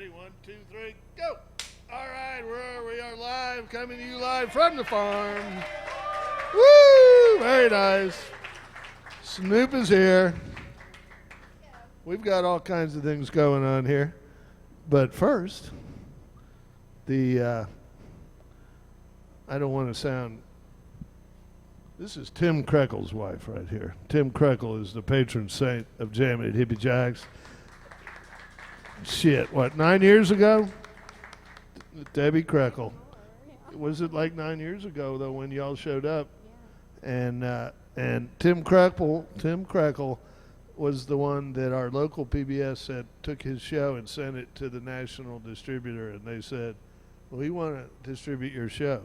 ready? 1, 2, 3, go! All right, we are live, coming to you live from the farm. Woo! Very nice. Snoop is here. We've got all kinds of things going on here. But first, I don't want to sound... This is Tim Krekel's wife right here. Tim Krekel is the patron saint of jamming at Hippie Jacks. Shit, what, 9 years ago? Debbie Krekel. Was it like 9 years ago, though, when y'all showed up? Yeah. And Tim Krekel was the one that our local PBS said took his show and sent it to the national distributor, and they said, we want to distribute your show.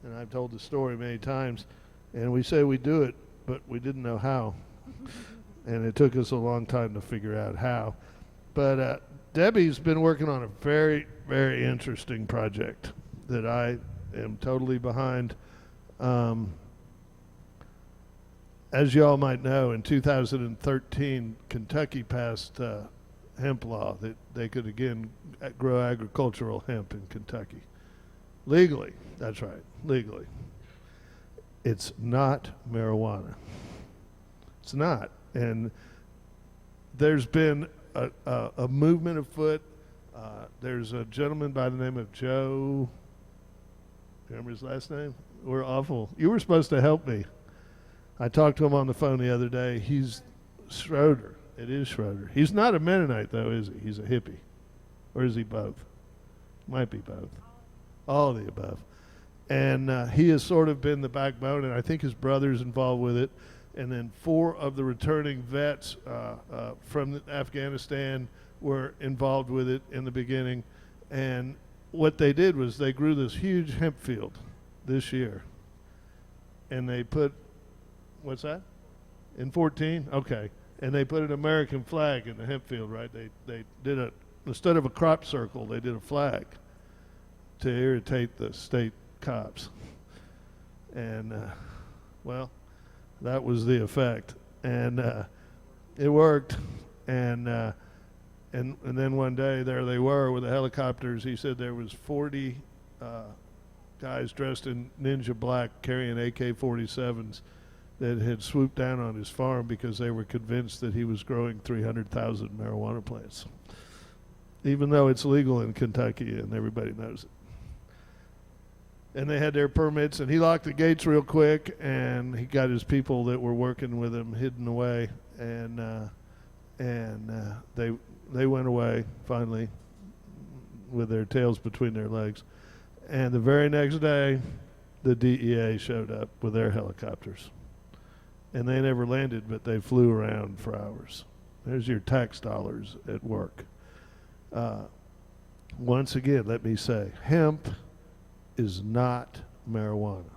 And I've told the story many times, and we say we do it, but we didn't know how. And it took us a long time to figure out how. But Debbie's been working on a very, very interesting project that I am totally behind. As you all might know, in 2013, Kentucky passed hemp law that they could again grow agricultural hemp in Kentucky. Legally, that's right, legally. It's not marijuana. It's not. And there's been a movement afoot. There's a gentleman by the name of Joe. Remember his last name? We're awful. You were supposed to help me. I talked to him on the phone the other day. He's Schroeder. It is Schroeder. He's not a Mennonite, though, is he? He's a hippie. Or is he both? Might be both. All of the above. And he has sort of been the backbone, and I think his brother's involved with it. And then 4 of the returning vets from Afghanistan were involved with it in the beginning. And what they did was they grew this huge hemp field this year. And they put, what's that? In 14? Okay. And they put an American flag in the hemp field, right? They did instead of a crop circle, they did a flag to irritate the state cops. And, well, that was the effect. And it worked. And then one day there they were with the helicopters. He said there was 40 guys dressed in ninja black carrying AK-47s that had swooped down on his farm because they were convinced that he was growing 300,000 marijuana plants, even though it's legal in Kentucky and everybody knows it. And they had their permits, and he locked the gates real quick, and he got his people that were working with him hidden away, and they went away finally with their tails between their legs. And the very next day, the DEA showed up with their helicopters. And they never landed, but they flew around for hours. There's your tax dollars at work. Once again, let me say, hemp is not marijuana.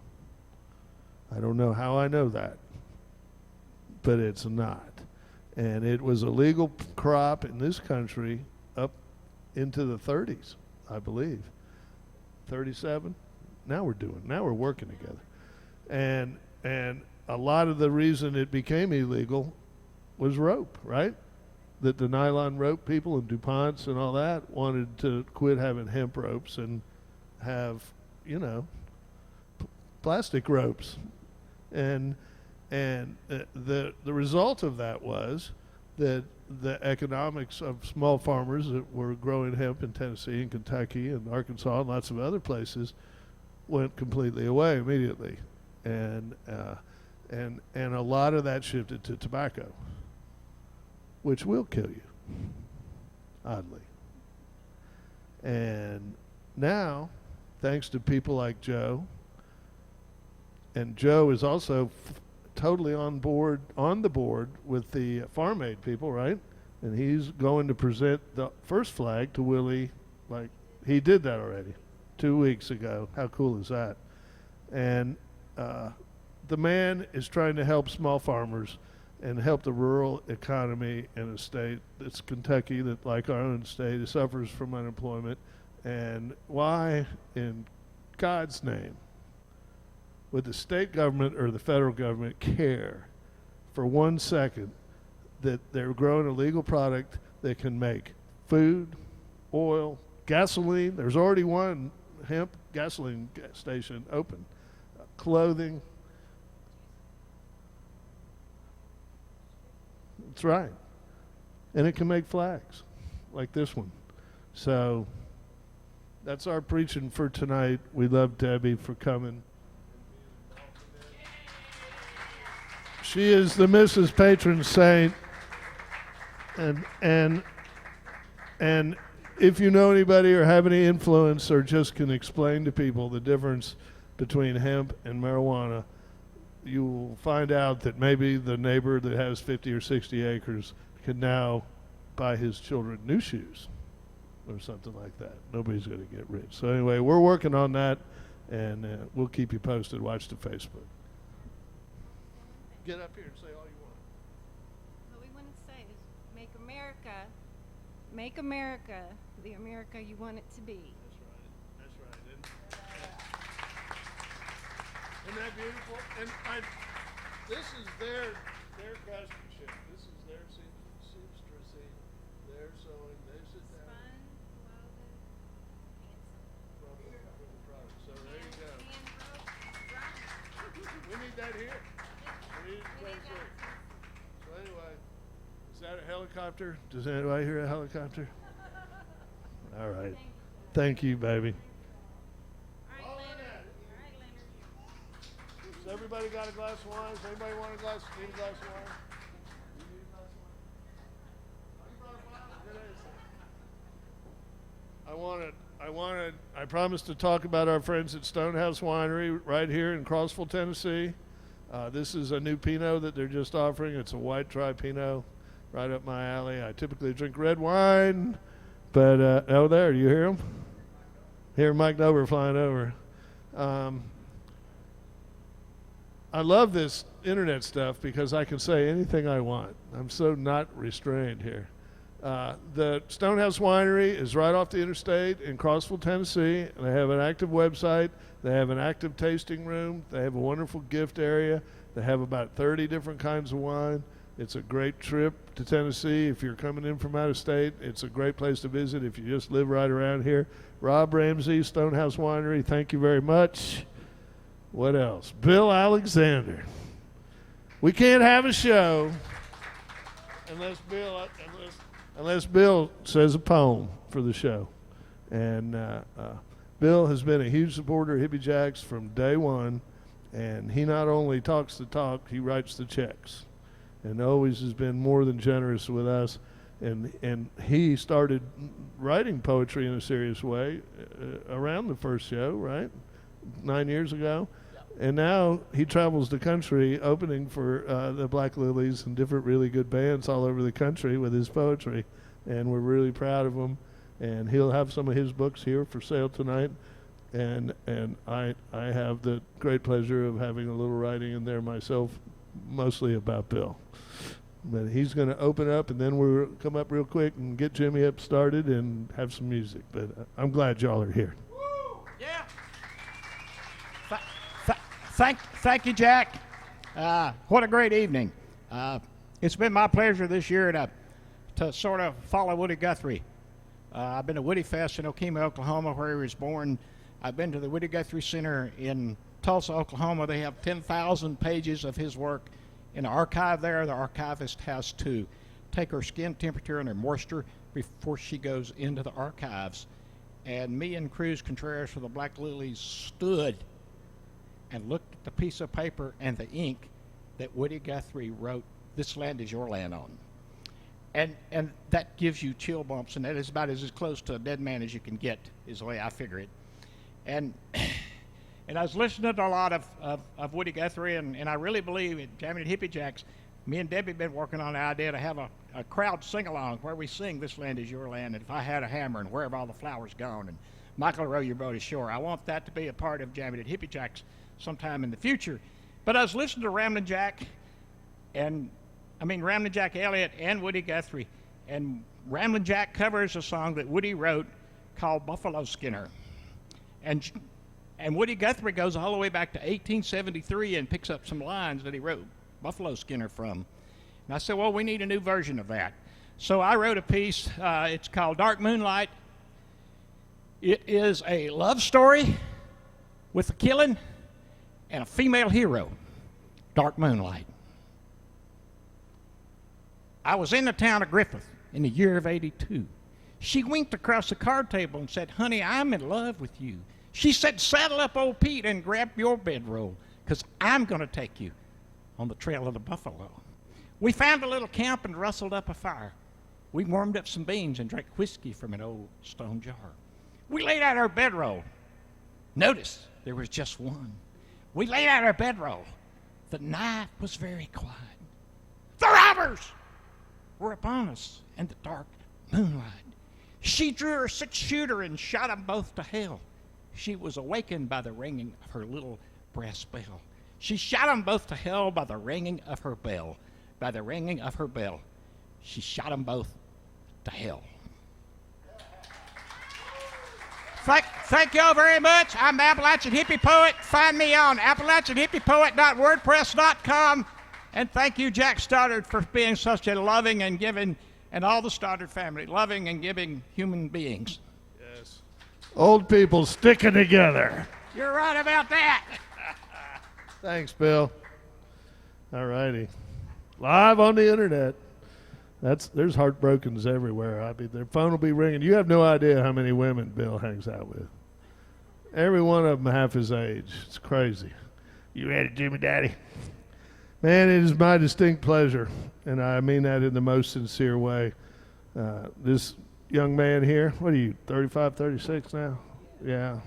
I don't know how I know that, but it's not. And it was a legal crop in this country up into the 30s, I believe. 37? Now we're working together. And a lot of the reason it became illegal was rope, right? That the nylon rope people and DuPonts and all that wanted to quit having hemp ropes and have, plastic ropes. And the result of that was that the economics of small farmers that were growing hemp in Tennessee and Kentucky and Arkansas and lots of other places went completely away immediately. And a lot of that shifted to tobacco, which will kill you, oddly. And now, thanks to people like Joe, and Joe is also totally on the board with the Farm Aid people, right? And he's going to present the first flag to Willie, like he did that already 2 weeks ago. How cool is that? And the man is trying to help small farmers and help the rural economy in a state that's Kentucky, that like our own state, suffers from unemployment. And why in God's name would the state government or the federal government care for 1 second that they're growing a legal product that can make food, oil, gasoline. There's already one hemp gasoline station open. Clothing. That's right. And it can make flags like this one. So that's our preaching for tonight. We love Debbie for coming. She is the Mrs. Patron Saint. And if you know anybody or have any influence or just can explain to people the difference between hemp and marijuana, you will find out that maybe the neighbor that has 50 or 60 acres can now buy his children new shoes or something like that. Nobody's going to get rich. So anyway, we're working on that, and we'll keep you posted. Watch the Facebook. Get up here and say all you want. What we want to say is make America the America you want it to be. That's right. Isn't that beautiful? And this is their craftsmanship. This is their seamstressy. They're sewing. They sit down. From the product. So there you go. We need that here. We need it too. So anyway, is that a helicopter? Does anybody hear a helicopter? All right. Thank you, baby. So everybody got a glass of wine? Does anybody want a glass? Need a glass of wine? You need a glass of wine? I promised to talk about our friends at Stonehouse Winery right here in Crossville, Tennessee. This is a new Pinot that they're just offering. It's a white dry Pinot right up my alley. I typically drink red wine, but oh, there, do you hear him? Hear Mike Dover flying over. I love this internet stuff because I can say anything I want. I'm so not restrained here. The Stonehouse Winery is right off the interstate in Crossville, Tennessee. And they have an active website. They have an active tasting room. They have a wonderful gift area. They have about 30 different kinds of wine. It's a great trip to Tennessee. If you're coming in from out of state, it's a great place to visit if you just live right around here. Rob Ramsey, Stonehouse Winery, thank you very much. What else? Bill Alexander. We can't have a show unless Bill says a poem for the show. And Bill has been a huge supporter of Hippie Jacks from day one. And he not only talks the talk, he writes the checks. And always has been more than generous with us. And he started writing poetry in a serious way around the first show, right? 9 years ago. And now he travels the country opening for the Black Lilies and different really good bands all over the country with his poetry. And we're really proud of him. And he'll have some of his books here for sale tonight. And I have the great pleasure of having a little writing in there myself, mostly about Bill. But he's going to open up, and then we'll come up real quick and get Jimmy up started and have some music. But I'm glad y'all are here. Woo! Yeah. Thank you, Jack. What a great evening. It's been my pleasure this year to sort of follow Woody Guthrie. I've been to Woody Fest in Okemah, Oklahoma, where he was born. I've been to the Woody Guthrie Center in Tulsa, Oklahoma. They have 10,000 pages of his work in the archive there. The archivist has to take her skin temperature and her moisture before she goes into the archives. And me and Cruz Contreras for the Black Lilies stood and looked at the piece of paper and the ink that Woody Guthrie wrote "This Land Is Your Land" on. And that gives you chill bumps, and that is about as close to a dead man as you can get, is the way I figure it. And I was listening to a lot of Woody Guthrie, and I really believe at Jamming at Hippie Jacks, me and Debbie have been working on the idea to have a crowd sing-along where we sing "This Land Is Your Land," and "If I Had a Hammer," and "Where Have All the Flowers Gone," and "Michael, Row Your Boat Ashore." I want that to be a part of Jamming at Hippie Jacks sometime in the future. But I was listening to Ramblin' Jack Elliott and Woody Guthrie, and Ramblin' Jack covers a song that Woody wrote called "Buffalo Skinner." And Woody Guthrie goes all the way back to 1873 and picks up some lines that he wrote Buffalo Skinner from. And I said, well, we need a new version of that. So I wrote a piece. It's called "Dark Moonlight It is a love story with a killing and a female hero, Dark Moonlight. I was in the town of Griffith in the year of '82. She winked across the card table and said, "Honey, I'm in love with you." She said, "Saddle up old Pete and grab your bedroll, because I'm going to take you on the trail of the buffalo." We found a little camp and rustled up a fire. We warmed up some beans and drank whiskey from an old stone jar. We laid out our bedroll. Notice there was just one. We laid out our bedroll. The night was very quiet. The robbers were upon us in the dark moonlight. She drew her 6-shooter and shot them both to hell. She was awakened by the ringing of her little brass bell. She shot them both to hell by the ringing of her bell. By the ringing of her bell. She shot them both to hell. Thank you all very much. I'm Appalachian Hippie Poet. Find me on AppalachianHippiePoet.wordpress.com. And thank you, Jack Stoddard, for being such a loving and giving, and all the Stoddard family, loving and giving human beings. Yes. Old people sticking together. You're right about that. Thanks, Bill. All righty. Live on the internet. There's heartbrokens everywhere. I mean, their phone will be ringing. You have no idea how many women Bill hangs out with. Every one of them half his age. It's crazy. You ready, Jimmy Daddy? Man, it is my distinct pleasure, and I mean that in the most sincere way. This young man here, what are you, 35, 36 now? Yeah.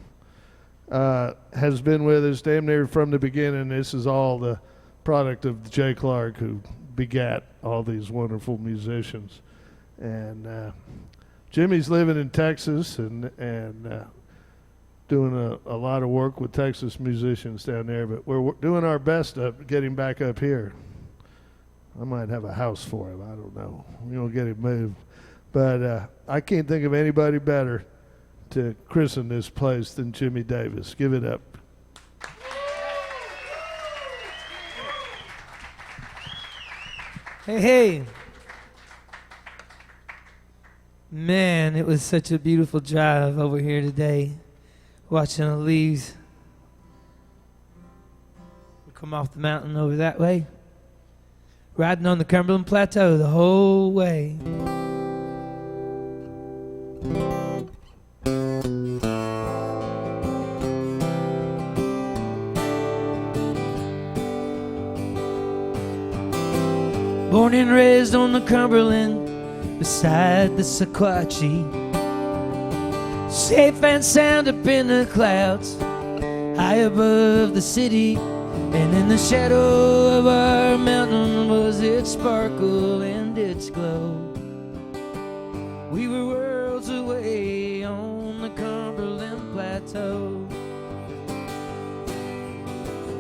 Has been with us damn near from the beginning. This is all the product of Jay Clark, who begat all these wonderful musicians. And Jimmy's living in Texas and doing a lot of work with Texas musicians down there, but we're doing our best to get him back up here. I might have a house for him. I don't know. We're going to get him moved. But I can't think of anybody better to christen this place than Jimmy Davis. Give it up. Hey, hey. Man, it was such a beautiful drive over here today, watching the leaves come off the mountain over that way, riding on the Cumberland Plateau the whole way. Born and raised on the Cumberland, beside the Sequatchie, safe and sound up in the clouds, high above the city, and in the shadow of our mountain was its sparkle and its glow. We were worlds away on the Cumberland Plateau.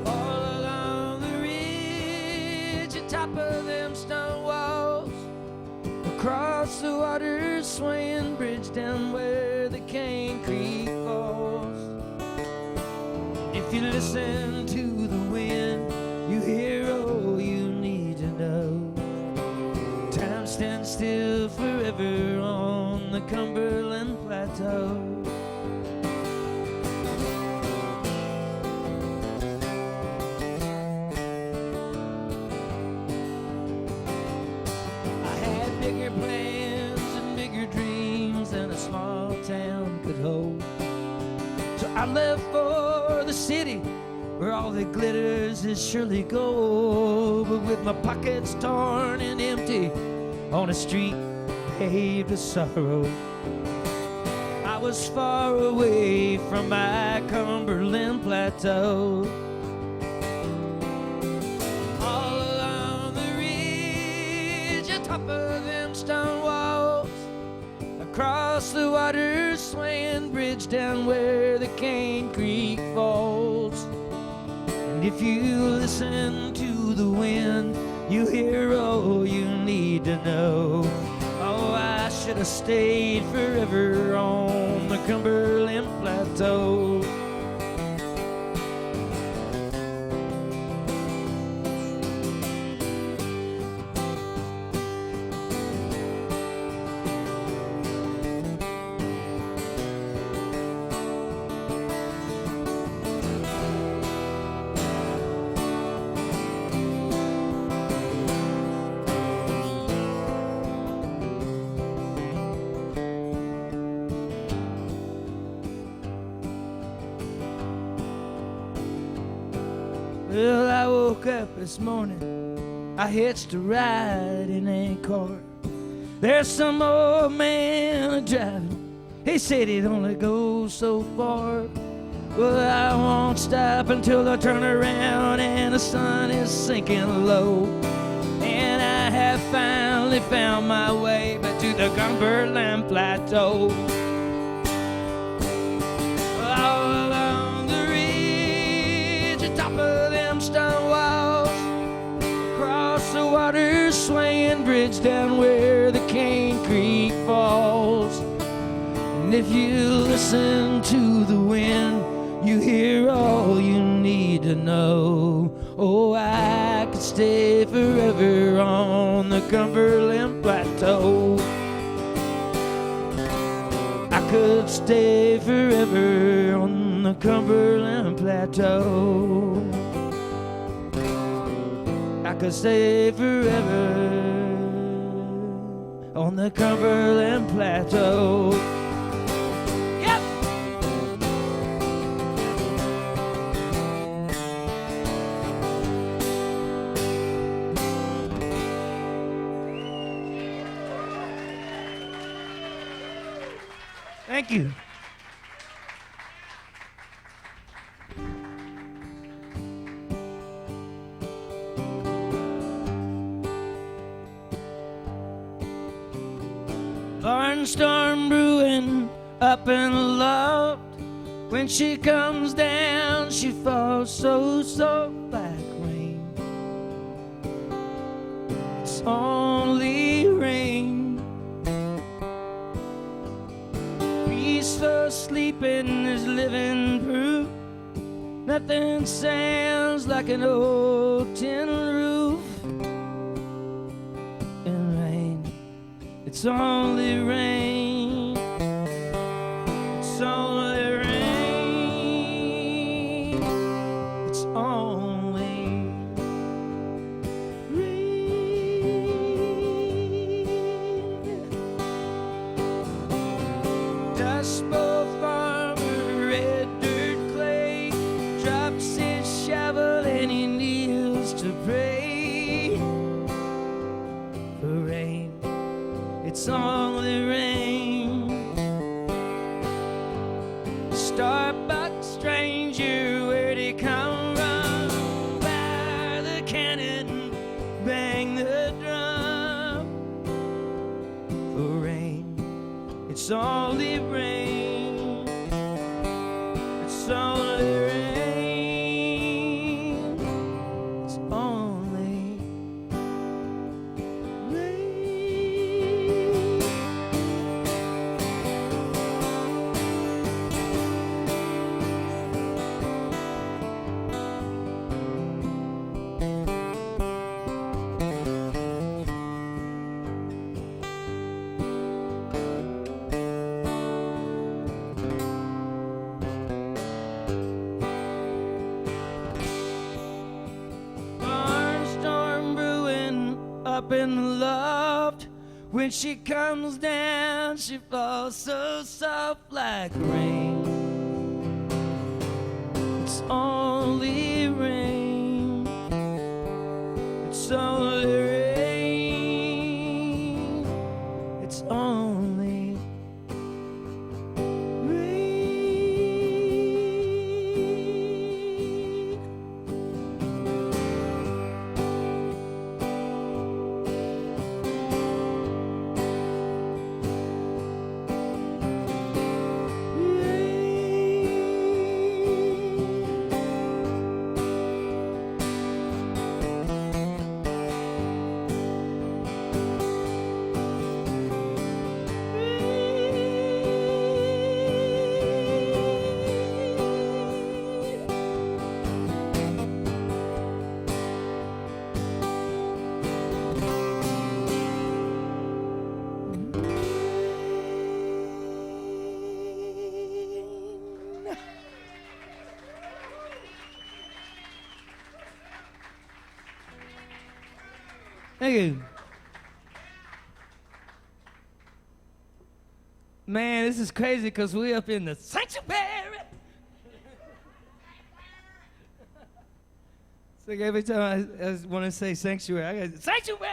All along the ridge, atop of them stone walls, across the water swaying bridge down where the Cane Creek falls. If you listen to the wind, you hear all you need to know. Time stands still forever on the Cumberland Plateau. Bigger plans and bigger dreams than a small town could hold. So I left for the city where all that glitters is surely gold. But with my pockets torn and empty on a street paved with sorrow, I was far away from my Cumberland Plateau. All along the ridge, atop of them stone walls, across the water swaying bridge down where the Cane Creek falls. And if you listen to the wind, you hear all you need to know. Oh, I should have stayed forever on the Cumberland Plateau. Well, I woke up this morning, I hitched a ride in a car. There's some old man driving, he said he'd only go so far. Well, I won't stop until I turn around and the sun is sinking low. And I have finally found my way back to the Cumberland Plateau. All along the ridge, atop of them stone walls, across the water swaying bridge down where the Cane Creek falls. And if you listen to the wind, you hear all you need to know. Oh, I could stay forever on the Cumberland Plateau. I could stay forever on the Cumberland Plateau. I could stay forever on the Cumberland Plateau. Yep. Thank you. Barnstorm brewing up in the loft. When she comes down, she falls so soft like rain. It's only rain. Peaceful sleeping is living proof. Nothing sounds like an old tin roof. In rain, it's only rain. It's only rain. It's only rain. Dust Bowl farmer, red dirt clay, drops his shovel and he kneels to pray for rain. It's only rain. Starbuck stranger, where'd he come from? Fire the cannon, bang the drum. For rain, it's only rain. It's only rain. It's only rain. Barnstorm brewing up in the loft. When she comes down, she falls so soft like rain. It's only rain. It's only rain. It's only rain. Thank you. Man, this is crazy because we up in the sanctuary. It's like every time I want to say sanctuary, I got sanctuary.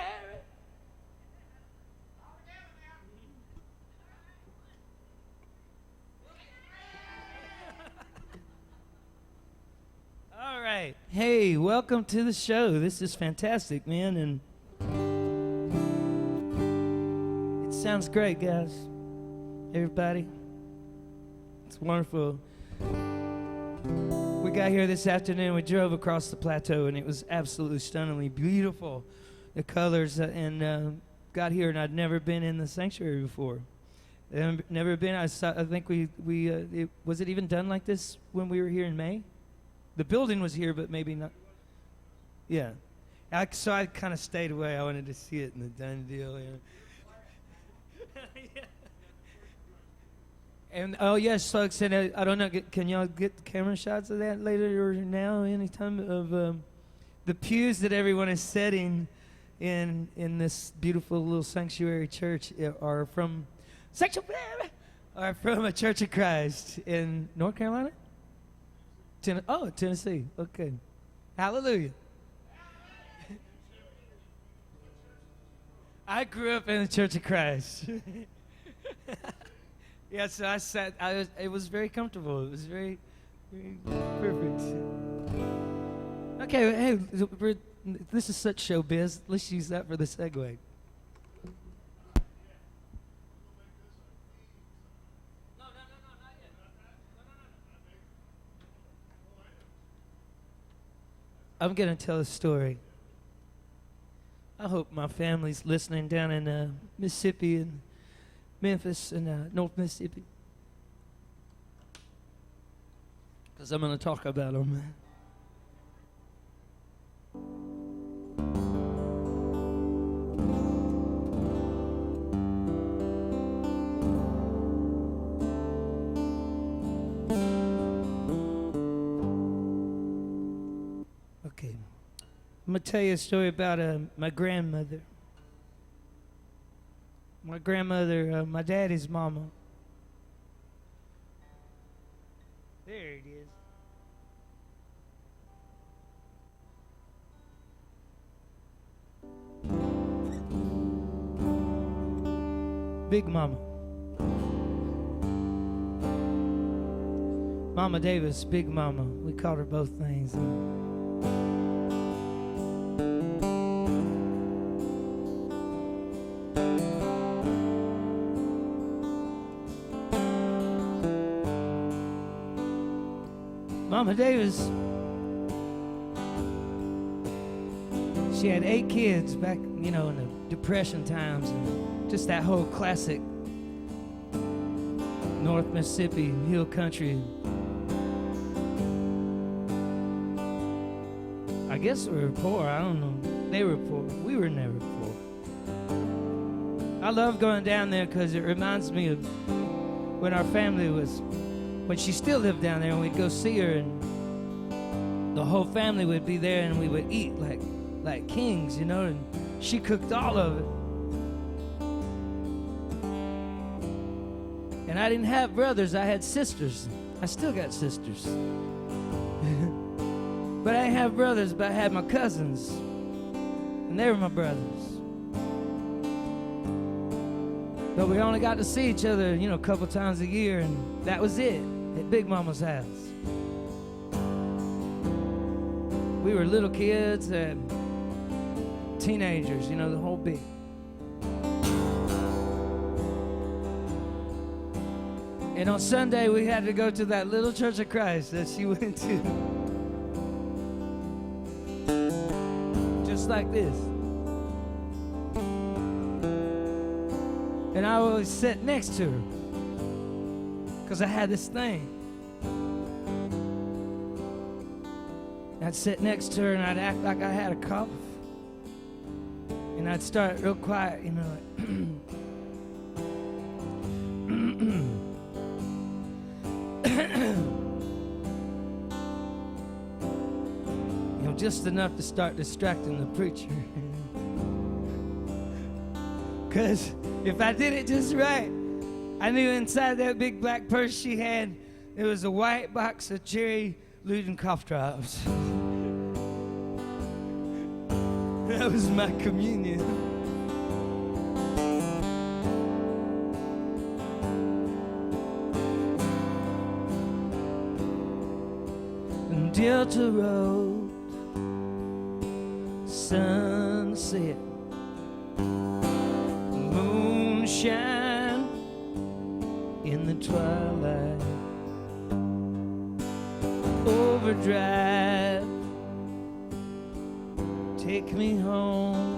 All right. Hey, welcome to the show. This is fantastic, man, and it sounds great, guys. Everybody, it's wonderful. We got here this afternoon. We drove across the plateau, and it was absolutely stunningly beautiful, the colors. And got here, and I'd never been in the sanctuary before. Never been. I think was it even done like this when we were here in May? The building was here, but maybe not. Yeah. So I kind of stayed away. I wanted to see it in the done deal. Yeah. Yeah. And oh yes, folks, and I don't know. Can y'all get the camera shots of that later or now, anytime of the pews that everyone is setting in this beautiful little sanctuary church are from a Church of Christ in North Carolina. Tennessee. Okay, hallelujah. I grew up in the Church of Christ. Yeah, so I sat. It was very comfortable. It was very, very perfect. Okay, hey, this is such showbiz. Let's use that for the segue. No, not yet. I'm gonna tell a story. I hope my family's listening down in Mississippi and Memphis and North Mississippi, because I'm going to talk about them. Okay, I'm going to tell you a story about my grandmother. My grandmother, my daddy's mama. There it is. Big Mama. Mama Davis, Big Mama. We called her both things. Mama Davis, she had 8 kids back, in the Depression times, and just that whole classic North Mississippi hill country. I guess we were poor. I don't know. They were poor. We were never poor. I love going down there because it reminds me of when our family was. When she still lived down there, and we'd go see her, and the whole family would be there, and we would eat like kings, and she cooked all of it. And I didn't have brothers, I had sisters. I still got sisters. But I didn't have brothers, but I had my cousins, and they were my brothers. But we only got to see each other, a couple times a year, and that was it at Big Mama's house. We were little kids and teenagers, the whole bit. And on Sunday, we had to go to that little Church of Christ that she went to. Just like this. And I always sat next to her because I had this thing. I'd sit next to her and I'd act like I had a cough. And I'd start real quiet, just enough to start distracting the preacher. Because if I did it just right, I knew inside that big black purse she had, there was a white box of cherry Luden cough drops. That was my communion. Delta Road, sunset, moonshine in the twilight, overdrive, take me home,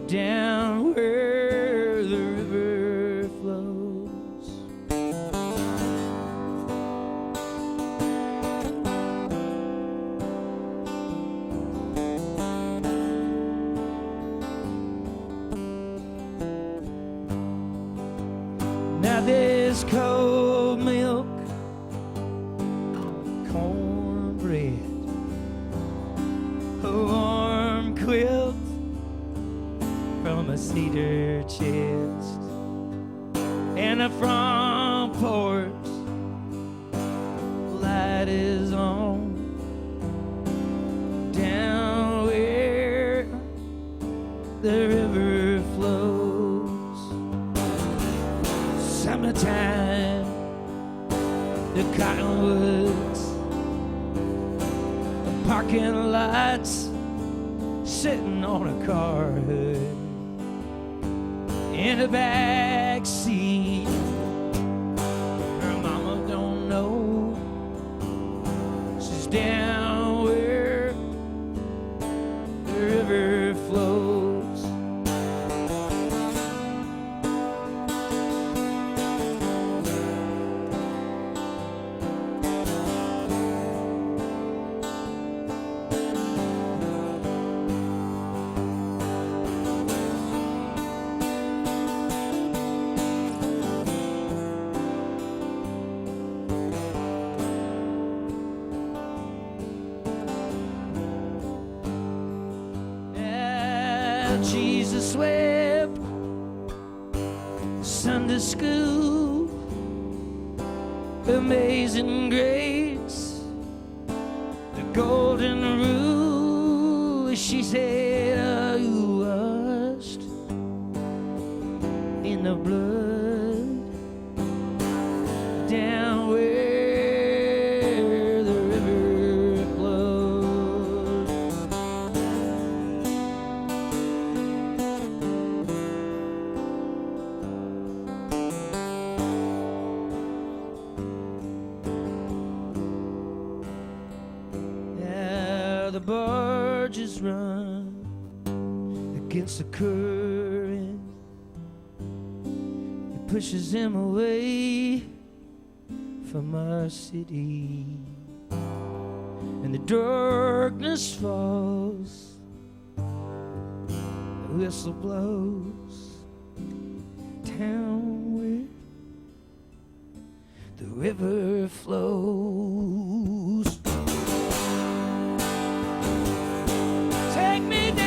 down where the river flows. Now there's cold milk, cornbread, a warm quilt from a cedar chest, and the front porch light is on, down where the river flows. Summertime, the cottonwoods, the parking lots, sitting on a car hood, in the back seat. Her mama don't know she's down where the river flows. Jesus wept Sunday school, Amazing Grace, the golden rule. She said, are you washed in the blood, down where the river flows? The barges run against the current. It pushes them away from our city, and the darkness falls. The whistle blows down where the river flows. Take me down,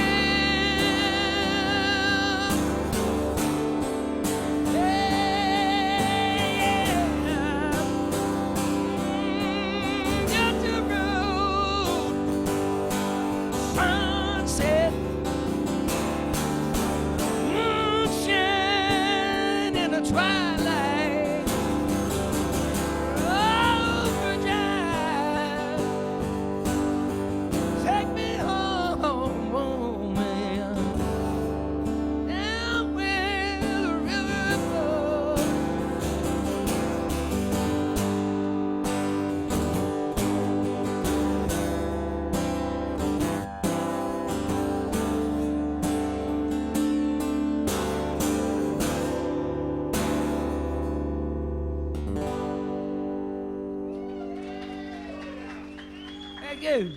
yeah, down the road, sunset, moonshine in the twilight, overdrive. Take me home, oh man, down where the river flows. Thank you.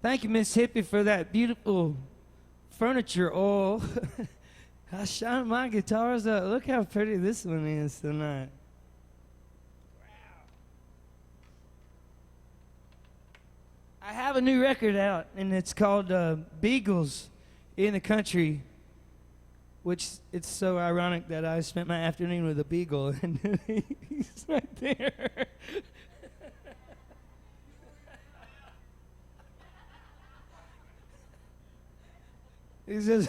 Thank you, Miss Hippie, for that beautiful furniture oil. I shined my guitars up. Look how pretty this one is tonight. Wow. I have a new record out, and it's called Beagles in the Country, which it's so ironic that I spent my afternoon with a beagle, and he's right there. He says,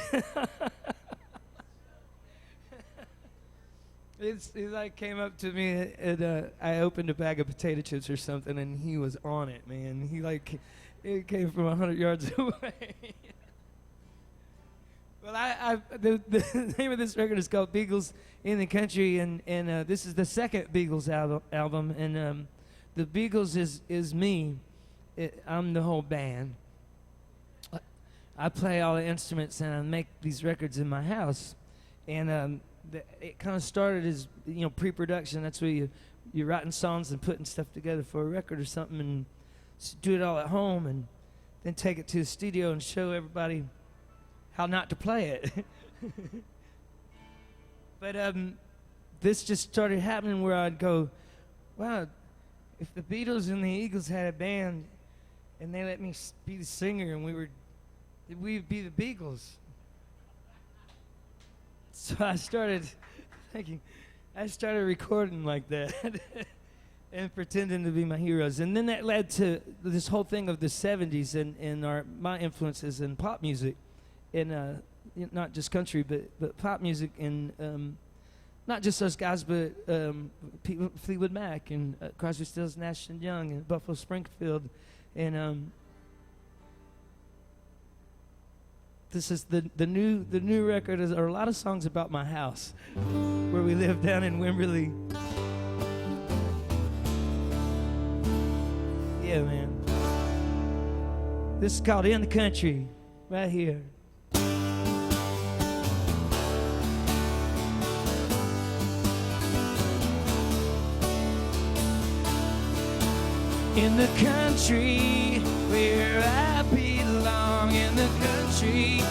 he like came up to me and I opened a bag of potato chips or something, and he was on it, man. He like, it came from 100 yards away. Well, the name of this record is called Beagles in the Country, and this is the second Beagles album, and the Beagles is me. I'm the whole band. I play all the instruments, and I make these records in my house, and it kind of started as, you know, pre-production. That's where you're writing songs and putting stuff together for a record or something, and do it all at home, and then take it to the studio and show everybody how not to play it. But this just started happening where I'd go, wow, if the Beatles and the Eagles had a band and they let me be the singer and we'd be the Beagles. So I started thinking, I started recording like that and pretending to be my heroes. And then that led to this whole thing of the 70s and my influences in pop music. And not just country, but pop music, and not just those guys, but Fleetwood Mac and Crosby, Stills, Nash and Young and Buffalo Springfield, and this is the new record. Are a lot of songs about my house, where we live down in Wimberley. Yeah, man. This is called In the Country, right here. In the country where I belong, in the country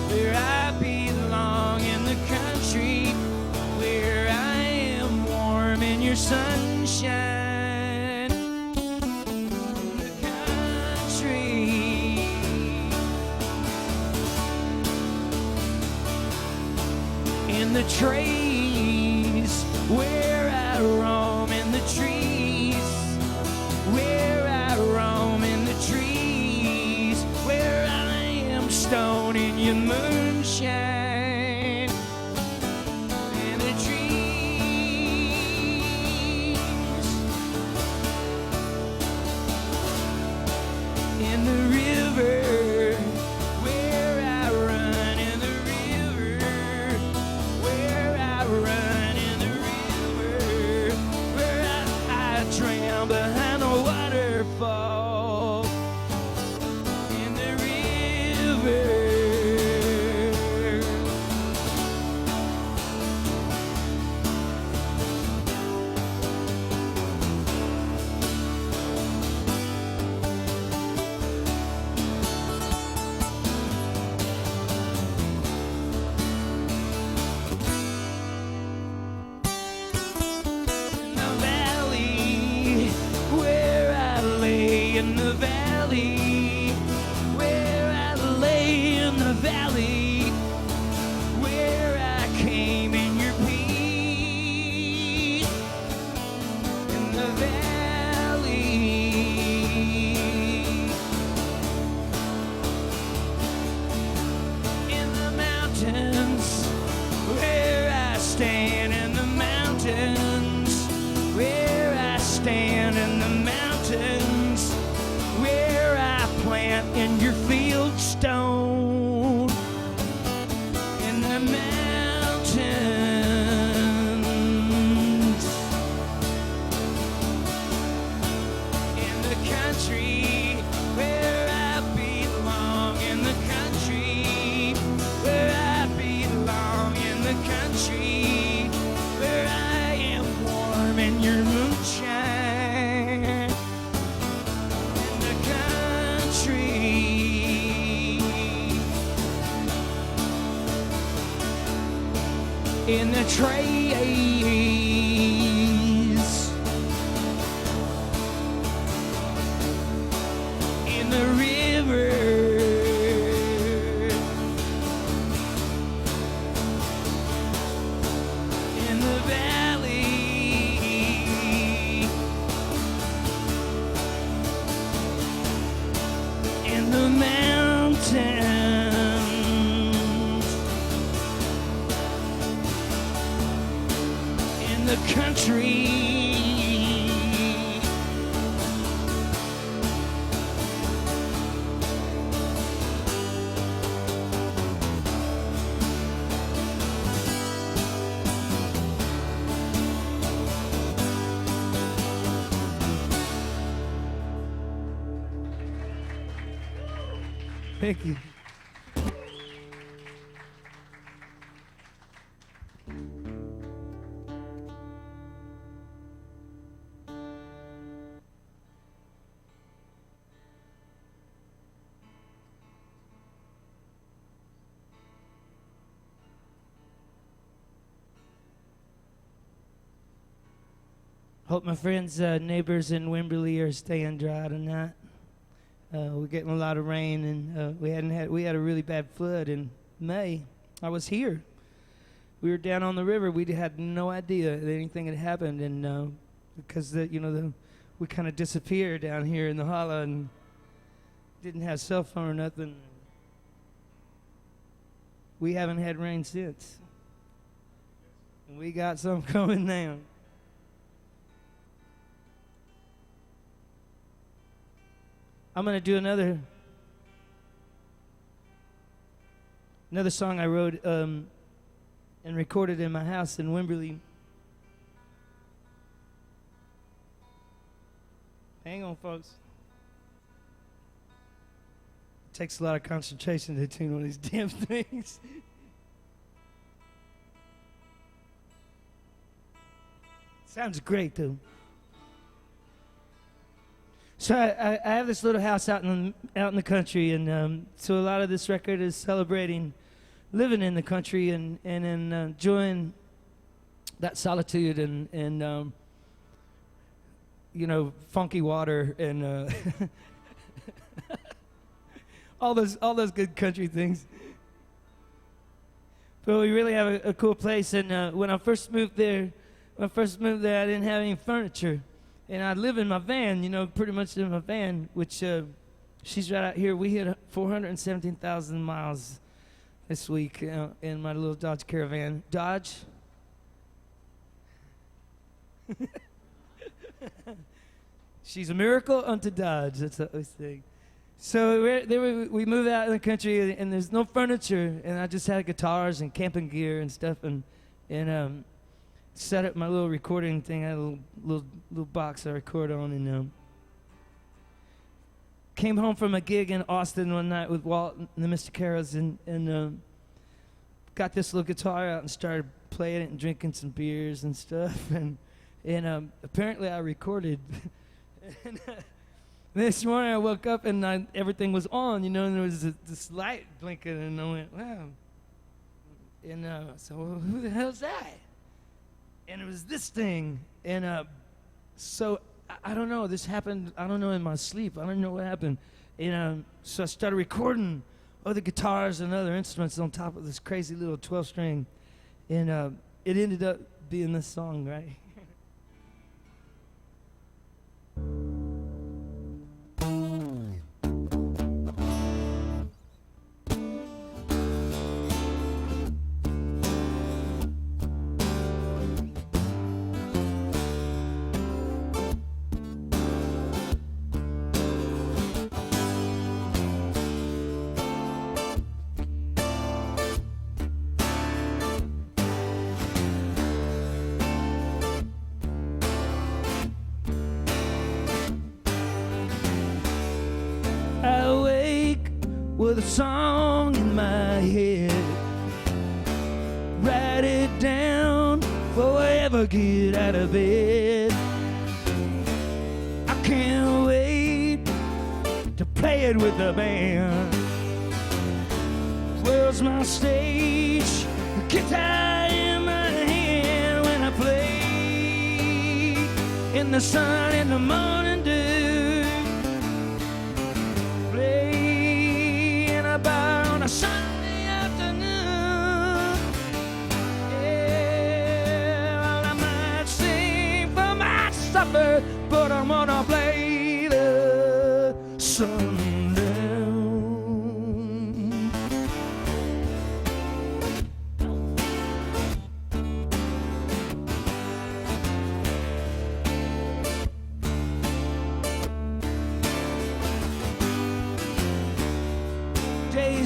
where I belong, in the country where I am warm in your sunshine. In the country, in the trees where I roam, in the trees where I roam, in the trees where I am stone in your moonshine. In the trees, in the river where I run, in the river where I run, in the river where I drown behind a waterfall. In the river, in the valley where I lay, in the valley where I lay, in the valley where I came in your peace. In the valley, in the mountains where I stand, in the mountains where I stand, in the mountains where I plant in your field stone. In the mountains, in the country where I belong, in the country where I belong, in the country where I am warm in your moonshine. In the country, in the trees, the country. Thank you. Hope my friends, neighbors in Wimberley are staying dry tonight. We're getting a lot of rain, and we had a really bad flood in May. I was here. We were down on the river. We had no idea that anything had happened, and because we kind of disappeared down here in the hollow and didn't have cell phone or nothing. We haven't had rain since, and we got some coming down. I'm going to do another song I wrote and recorded in my house in Wimberley. Hang on, folks. It takes a lot of concentration to tune on these damn things. Sounds great, though. So I have this little house out in the country, and so a lot of this record is celebrating living in the country and enjoying that solitude and funky water and all those good country things. But we really have a cool place, and when I first moved there, I didn't have any furniture. And I live in my van, pretty much in my van, which she's right out here. We hit 417,000 miles this week in my little Dodge Caravan. Dodge? She's a miracle unto Dodge. That's what we say. So we moved out in the country, and there's no furniture, and I just had guitars and camping gear and stuff, and set up my little recording thing. I had a little box I record on, and came home from a gig in Austin one night with Walt and the Mr. Carols, and got this little guitar out and started playing it and drinking some beers and stuff, and apparently I recorded. And this morning I woke up and everything was on, and there was this light blinking, and I went, wow. And so who the hell's that? And it was this thing, and so I don't know. This happened. I don't know, in my sleep. I don't know what happened. And so I started recording other guitars and other instruments on top of this crazy little 12-string, and it ended up being this song, right? With a song in my head, write it down before I ever get out of bed. I can't wait to play it with the band. World's my stage, the guitar in my hand. When I play in the sun, in the morning dew, play bar on a Sunday afternoon. Yeah, well, I might sing for my supper, but I'm gonna play the sundown.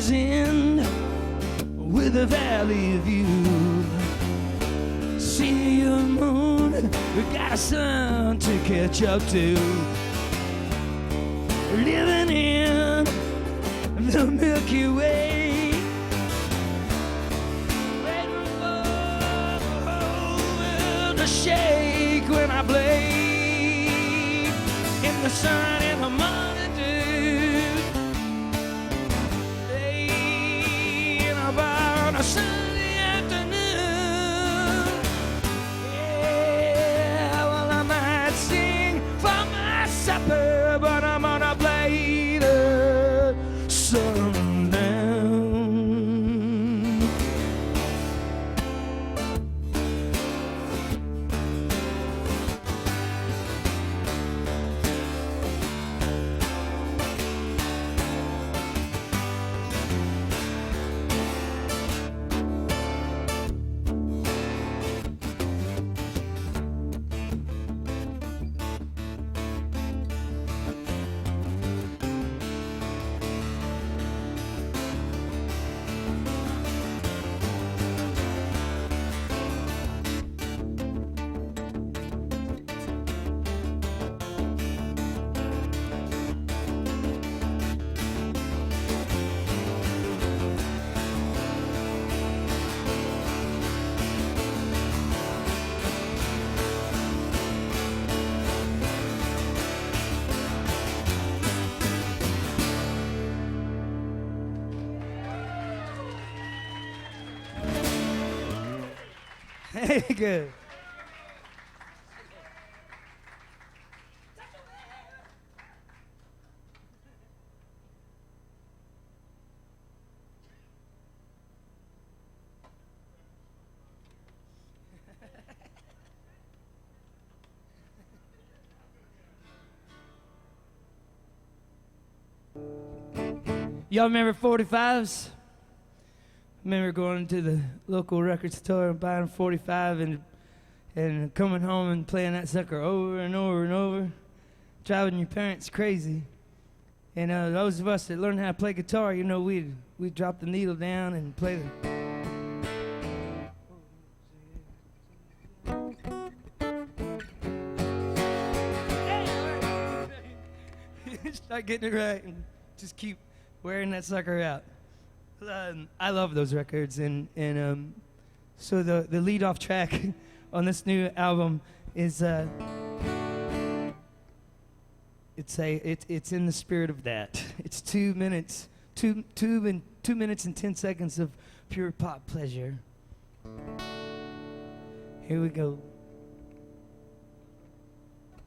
valley's end with a valley view. See your moon, we got a sun to catch up to. Living in the Milky Way. Waiting for the whole world to shake when I play in the sun in the morning dew. Laying about on a Sunday afternoon. Yeah, well, I might sing for my supper, but I'm gonna play the sun down. Hey, good. Y'all remember 45s? Remember going to the local record store and buying 45 and coming home and playing that sucker over and over and over, driving your parents crazy. And those of us that learned how to play guitar, you know, we'd drop the needle down and play the... Start getting it right and just keep wearing that sucker out. I love those records, and so the lead off track on this new album is it's in the spirit of that. It's 2 minutes, 2 minutes and 10 seconds of pure pop pleasure. Here we go.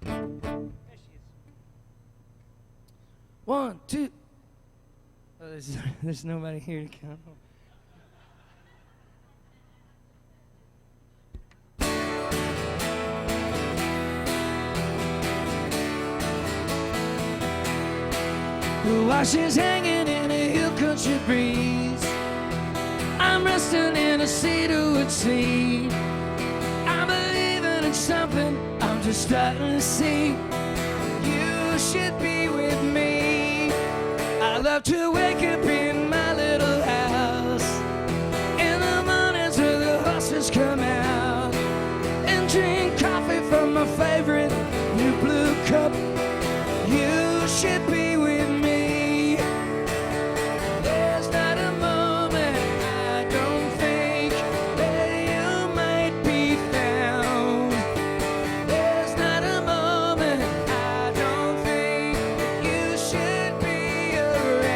There she is. 1, 2. Oh, there's nobody here to count on. The washes hanging in a hill country breeze. I'm resting in a cedarwood sea. I'm believing in something I'm just starting to see. You should be with me. I love to wake up in my little house in the mornings where the horses come out and drink coffee from my favorite new blue cup. You should be with me. There's not a moment I don't think that you might be found. There's not a moment I don't think that you should be around.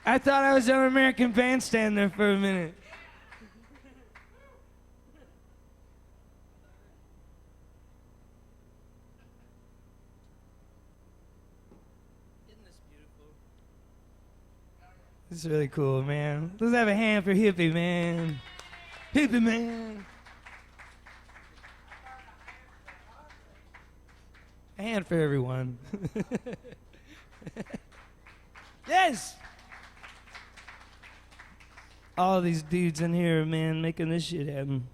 I thought I was an American Bandstand there for a minute. Isn't this beautiful? This is really cool, man. Let's have a hand for Hippie, man. Hippie, man. A hand for everyone. Yes! All these dudes in here, man, making this shit happen.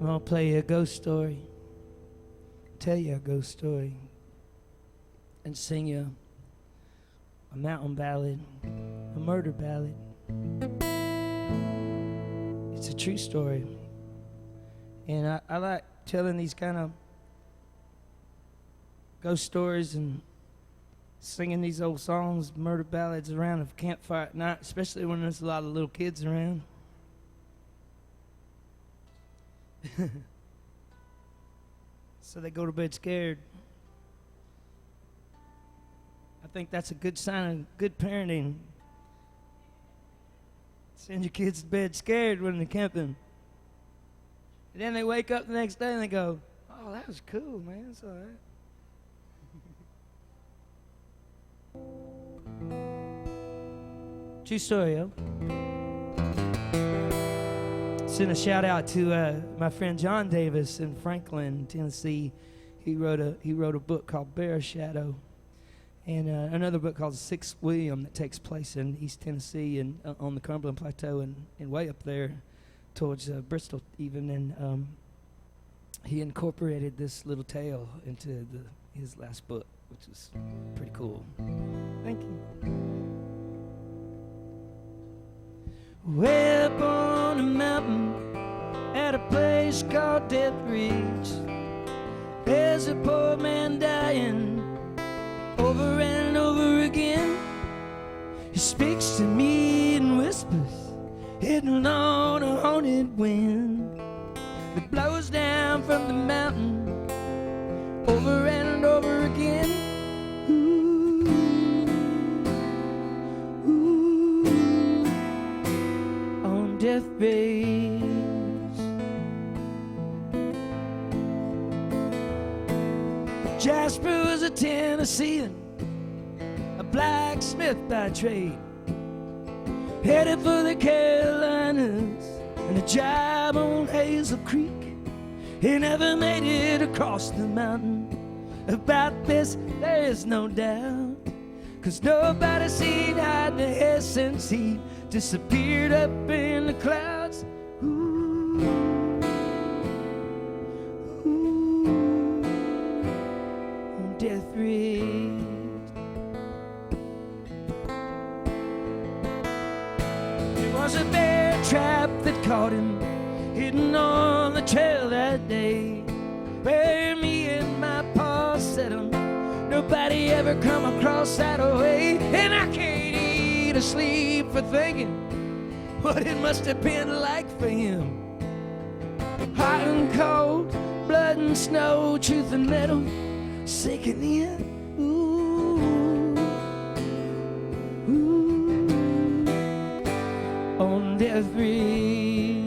I'm gonna play you a ghost story, tell you a ghost story, and sing you a mountain ballad, a murder ballad. It's a true story. And I like telling these kind of ghost stories and singing these old songs, murder ballads around a campfire at night, especially when there's a lot of little kids around. So they go to bed scared. I think that's a good sign of good parenting. Send your kids to bed scared when they're camping. And then they wake up the next day and they go, "Oh, that was cool, man. That's all right." True story, yo. Send a shout out to my friend John Davis in Franklin, Tennessee. He wrote a book called Bear Shadow, and another book called Sixth William that takes place in East Tennessee and on the Cumberland Plateau and way up there towards Bristol even. And he incorporated this little tale into his last book, which is pretty cool. Thank you. Way up on a mountain at a place called Death Ridge, there's a poor man dying over and over again. He speaks to me in whispers, hidden on a haunted wind that blows down from the mountain over and over again. Death Ridge. Jasper was a Tennessean, a blacksmith by trade, headed for the Carolinas and a job on Hazel Creek. He never made it across the mountain. About this there is no doubt, 'cause nobody seen hide the hair since he disappeared up in the clouds. Ooh, ooh, on Death Ridge. It was a bear trap that caught him hidden on the trail that day, where me and my pa set him. Nobody ever come across that way, and I can't eat or sleep for thinking what it must have been like for him. Hot and cold, blood and snow, truth and metal sinking in. Ooh, ooh, on Death Ridge.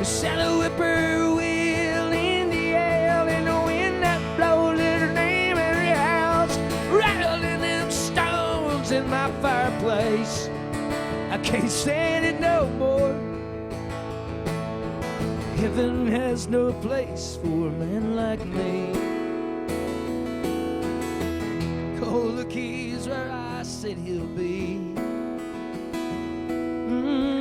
Shadow whippoorwill in the air, in the wind that blows her name in the house, rattling them stones in my fireplace. I can't stand it no more. Heaven has no place for a man like me. Call the keys where I said he'll be. Ooh.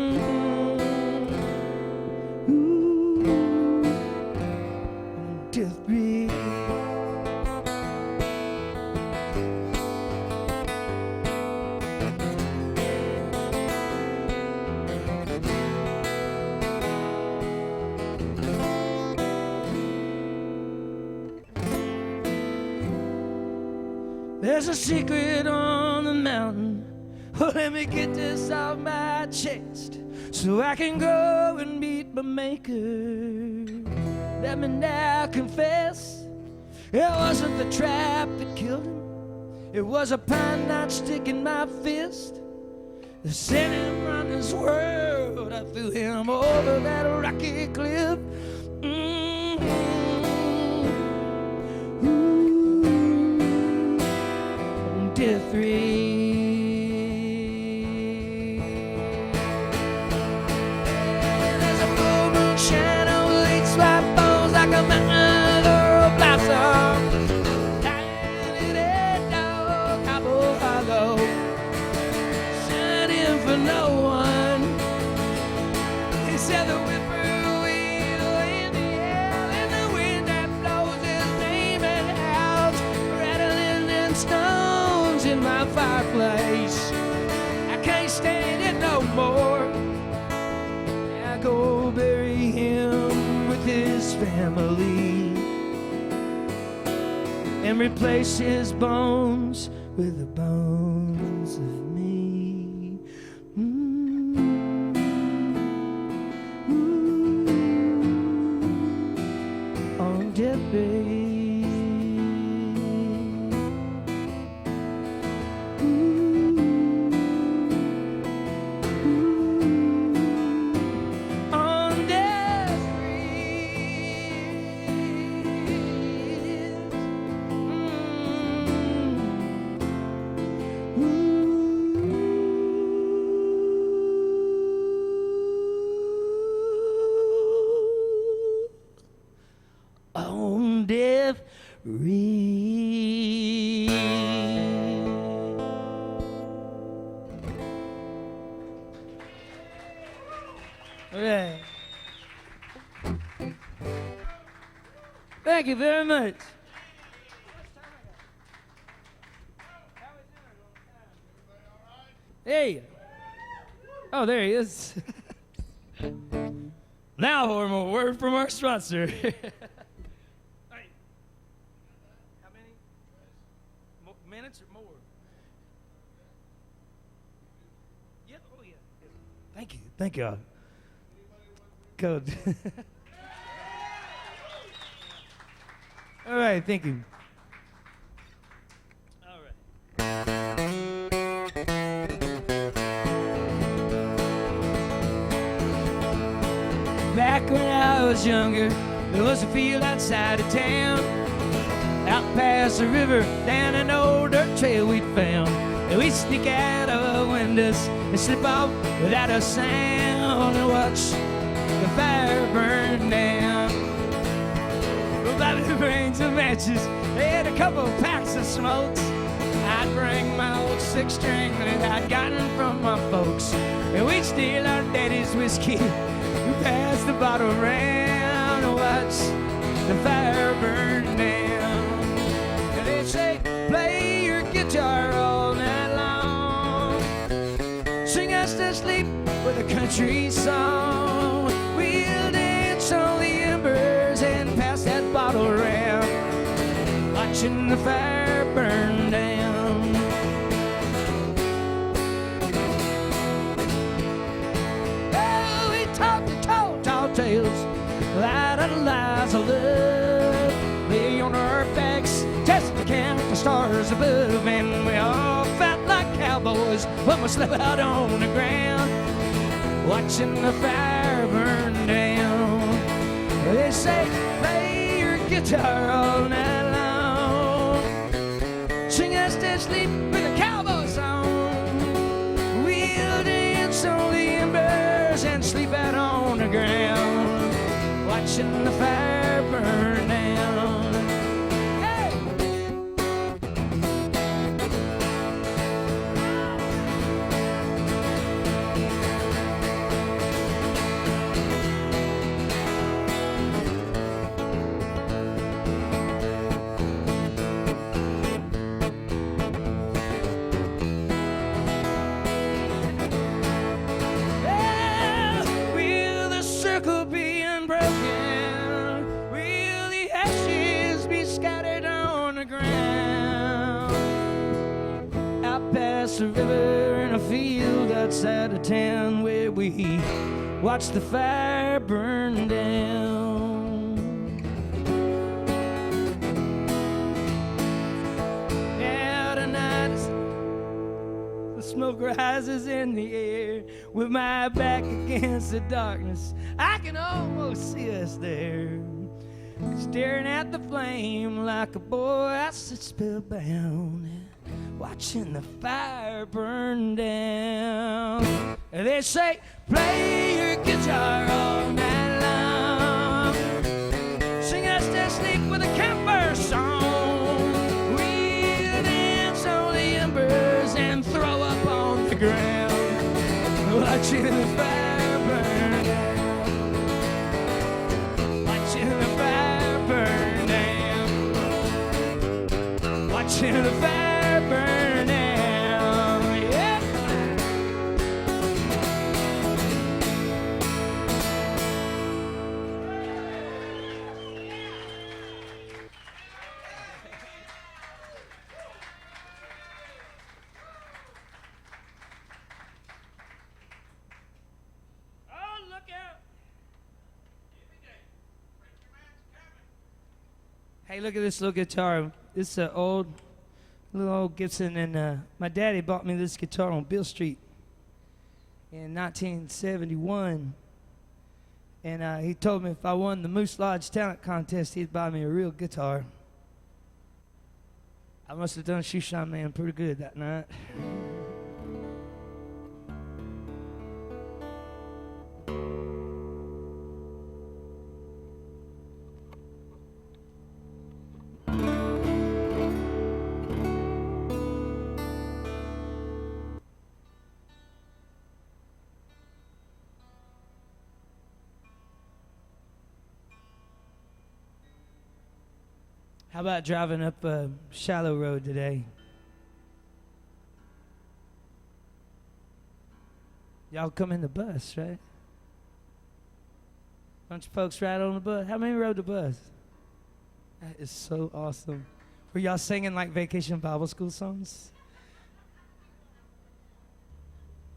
There's a secret on the mountain. Oh, let me get this off my chest so I can go and meet my maker. Let me now confess, it wasn't the trap that killed him. It was a pine knot stick in my fist that sent him around this world. I threw him over that rocky cliff. On death there's a full moon shine on late swap bones like a mountain or blossom. Tiny dead dog, Cabo Hollow, shining for no one. He said the whippoorwill in the air and the wind that blows his name and howls, rattling in stones in my fireplace. I can't stand it no more. I go bury him with his family and replace his bones with the bones of me. On death bed. On death on death reed. Okay. Thank you very much. Hey. Oh, there he is. Now for a word from our sponsor. How many minutes or more? Yeah. Oh, yeah. Thank you. Thank you. Good. All right. Thank you. All right. Back when I was younger, there was a field outside of town. Out past the river, down an old dirt trail we'd found. And we'd sneak out of the windows and slip off without a sound and watch the fire burn down. Bobby brings some matches and a couple of packs of smokes. I'd bring my old six-string that I'd gotten from my folks, and we'd steal our daddy's whiskey and pass the bottle around and watch the fire burn down. And they'd say, play your guitar all night long, sing us to sleep with a country song. We'll dance on the embers and pass that bottle around, watching the fire burn down. Oh, we talk the tall tales, light of the lives of love. Lay on our backs, test to count the stars above, and we all felt like cowboys when we slept out on the ground, watching the fire burn down. They say, play your guitar all night long, sing us to sleep with a cowboy song. We'll dance on the embers and sleep out on the ground, watching the fire burn down. Hey! Will the circle be unbroken? Will the side of town where we watch the fire burn down. Yeah, tonight the smoke rises in the air. With my back against the darkness, I can almost see us there, staring at the flame like a boy I sit spellbound, watching the fire burn down. They say, play your guitar all night long, sing us to sleep with a campfire song. We'll dance on the embers and throw up on the ground, watching the fire burn down, watching the fire burn down, watching the fire burn down. Yeah. Oh, look out! Hey, look at this little guitar. It's an little old Gibson, and my daddy bought me this guitar on Bill Street in 1971. And he told me if I won the Moose Lodge Talent Contest, he'd buy me a real guitar. I must have done Shoeshine Man pretty good that night. How about driving up a shallow road today? Y'all come in the bus, right? Bunch of folks ride on the bus. How many rode the bus? That is so awesome. Were y'all singing like Vacation Bible School songs?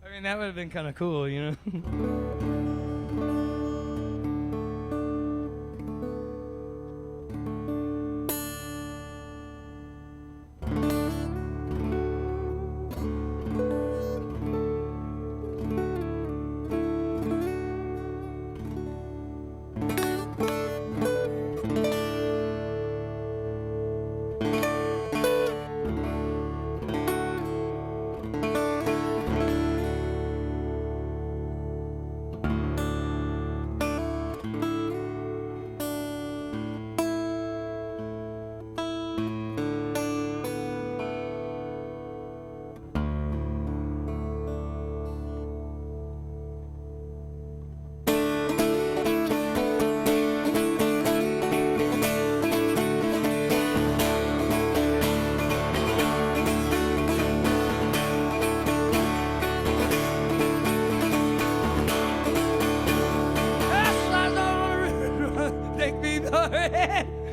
I mean, that would have been kind of cool, you know?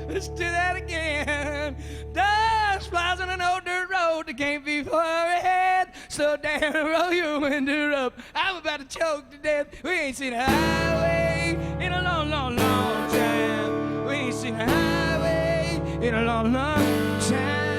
Let's do that again. Dust flies on an old dirt road that can't be far ahead. Slow down, roll your window up. I'm about to choke to death. We ain't seen a highway in a long, long, long time. We ain't seen a highway in a long, long time.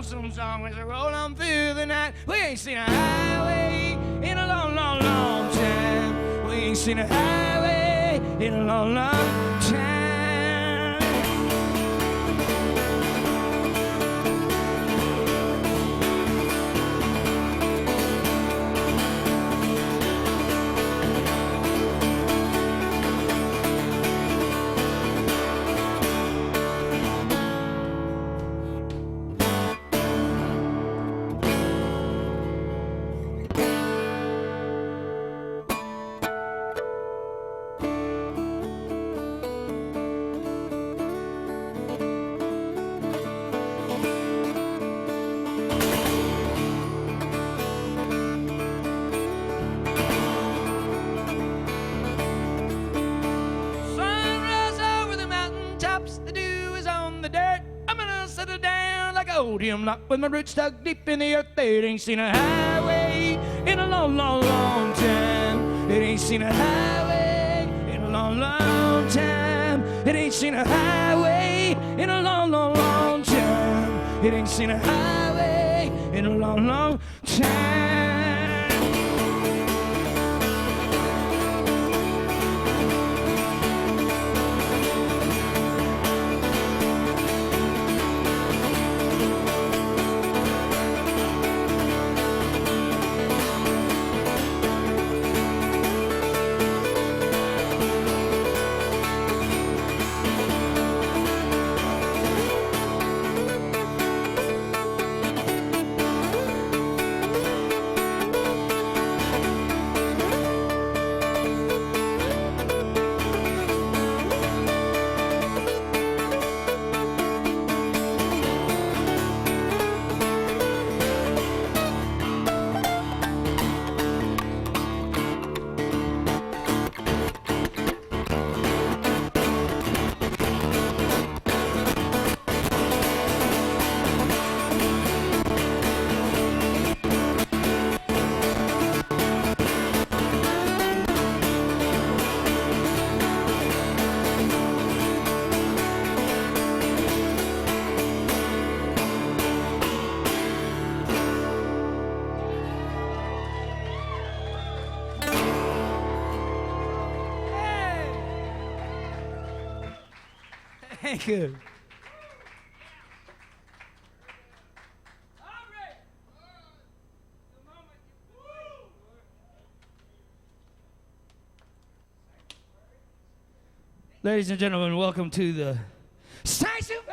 Some song as I roll on through the night. We ain't seen a highway in a long, long, long time. We ain't seen a highway in a long, long time. told him, not with my roots dug deep in the earth, it ain't seen a highway in a long, long, long time. It ain't seen a highway in a long, long time. It ain't seen a highway in a long, long, long time. It ain't seen a highway in a long, long time. Thank you. Ladies and gentlemen, welcome to the Sanctuary.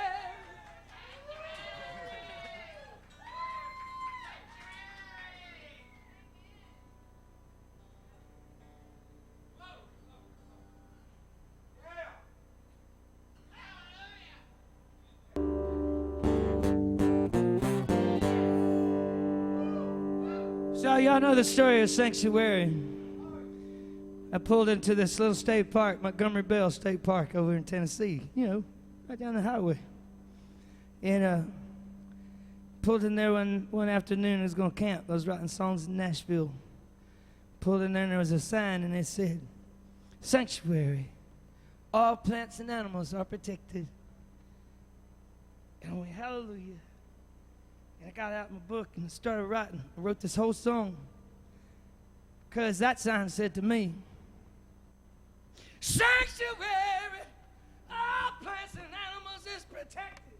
So y'all know the story of Sanctuary. I pulled into this little state park, Montgomery Bell State Park over in Tennessee, you know, right down the highway. And pulled in there one afternoon, I was going to camp. I was writing songs in Nashville. Pulled in there and there was a sign and it said, Sanctuary, all plants and animals are protected. And I went, hallelujah. And I got out my book and started writing. I wrote this whole song because that sign said to me, Sanctuary, all plants and animals is protected.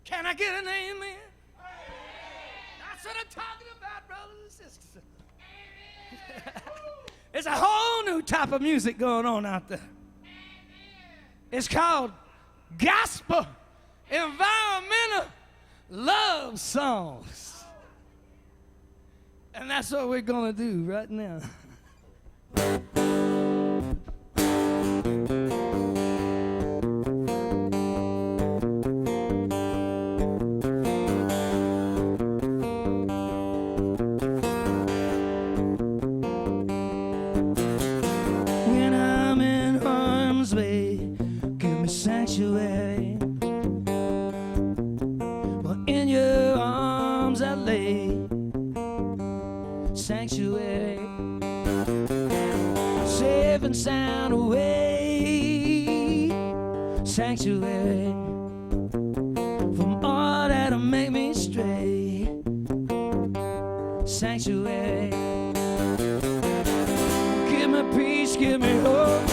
Can I get an amen? That's what I'm talking about, brothers and sisters. There's a whole new type of music going on out there. It's called gospel environmental love songs. And that's what we're going to do right now. When I'm in harm's way, give me sanctuary. Well, in your arms I lay sanctuary. Safe and sound away, sanctuary, from all that'll make me stray, sanctuary. Give me peace, give me hope,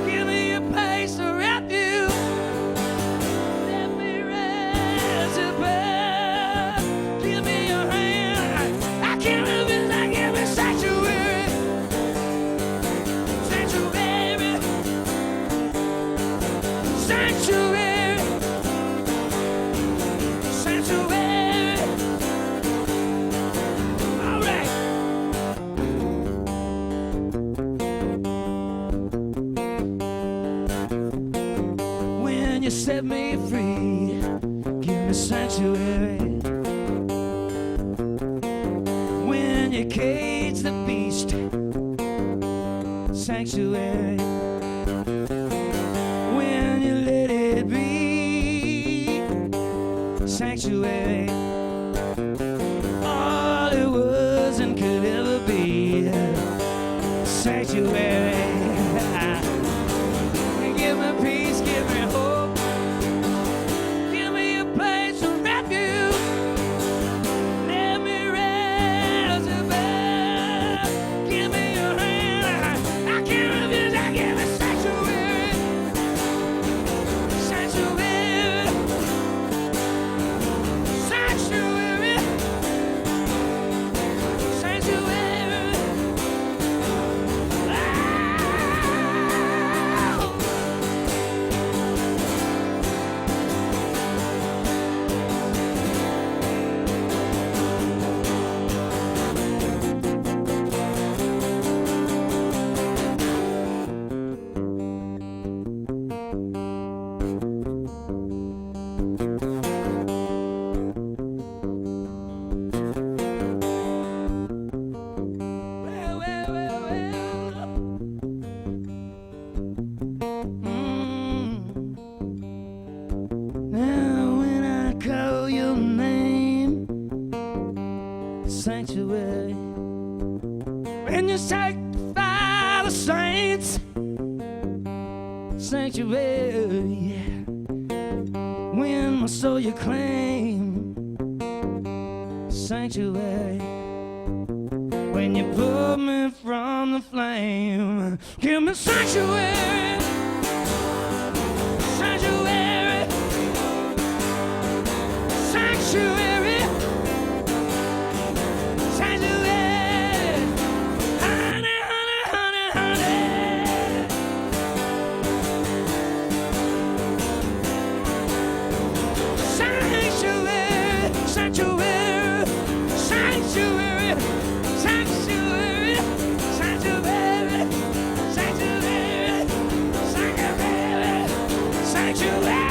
give me a place to refuge. Let me rest above. Give me your hand, I can't live it like give me sanctuary. Sanctuary, sanctuary, sanctuary. All right. When you set me free, give me sanctuary. When you cage the beast, sanctuary. When you let it be, sanctuary. When you sanctify the saints, sanctuary, yeah. When my soul you claim, sanctuary. When you pull me from the flame, give me sanctuary, sanctuary, sanctuary, sanctuary. Honey, honey, honey, honey. Sanctuary, sanctuary, sanctuary, sanctuary, sanctuary, sanctuary, sanctuary, sanctuary.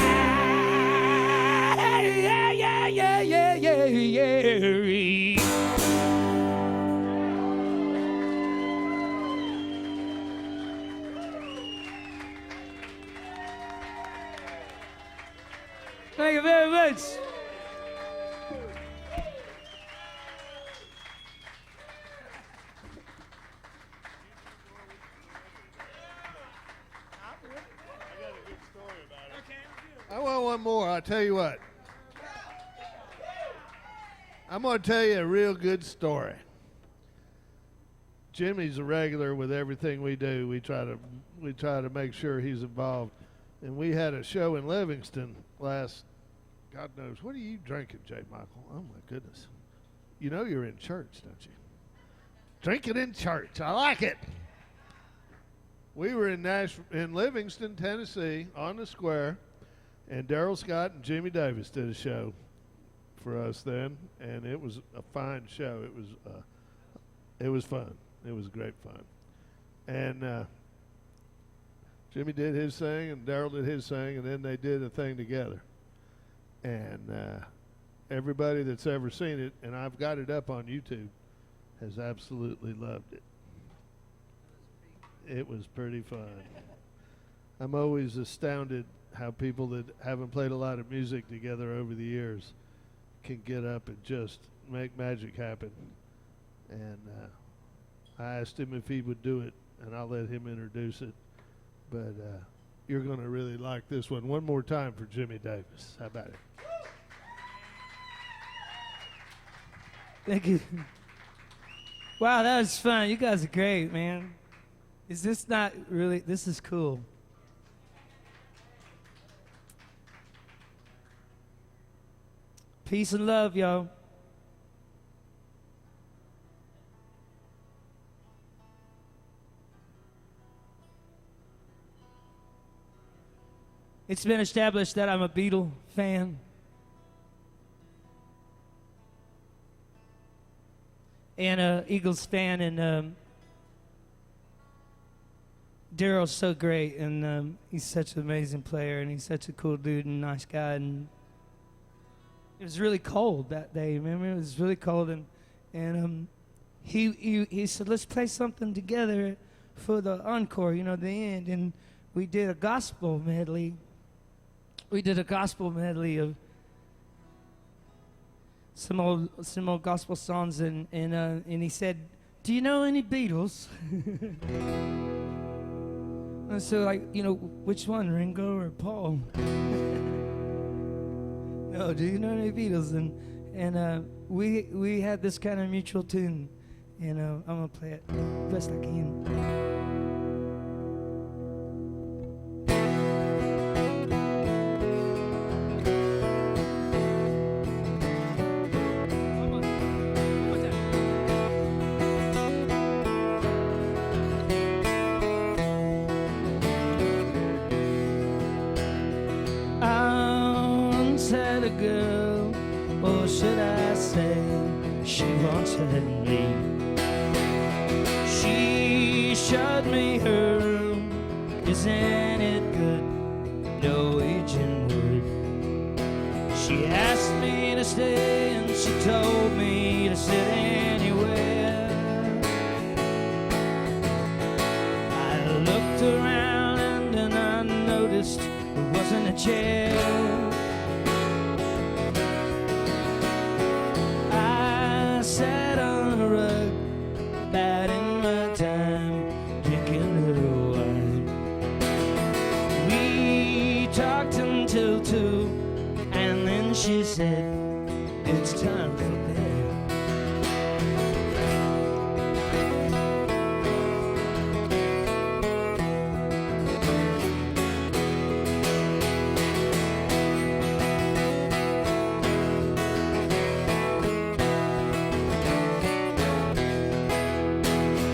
Yeah, yeah, yeah, yeah, yeah, yeah. Thank you very much. I want one more. I'll tell you what. I'm going to tell you a real good story. Jimmy's a regular with everything we do. We try to make sure he's involved. And we had a show in Livingston last, God knows, what are you drinking, J. Michael? Oh my goodness. You know you're in church, don't you? Drinking in church. I like it. We were in Livingston, Tennessee, on the square, and Daryl Scott and Jimmy Davis did a show for us then, and it was a fine show. It was fun. It was great fun. And Jimmy did his thing, and Daryl did his thing, and then they did a thing together. And everybody that's ever seen it, and I've got it up on YouTube, has absolutely loved it. It was pretty fun. I'm always astounded how people that haven't played a lot of music together over the years can get up and just make magic happen. And I asked him if he would do it, and I'll let him introduce it. But you're going to really like this one. One more time for Jimmy Davis. How about it? Thank you. Wow, that was fun. You guys are great, man. Is this not really, this is cool. Peace and love, y'all. It's been established that I'm a Beatle fan. And a Eagles fan, and Daryl's so great, and he's such an amazing player, and he's such a cool dude and nice guy. And it was really cold that day. Remember, it was really cold, and he said, "Let's play something together for the encore, you know, the end." And we did a gospel medley. We did a gospel medley of some old gospel songs, and he said, "Do you know any Beatles?" And so, like, you know, which one, Ringo or Paul? No, do you know any Beatles? And we had this kind of mutual tune, and I'm gonna play it best I can. Girl, or should I say, she wanted me. She showed me her room. Isn't it good? Norwegian wood. She asked me to stay, and she told me to sit anywhere. I looked around, and then I noticed there wasn't a chair. Sat it's time for bed.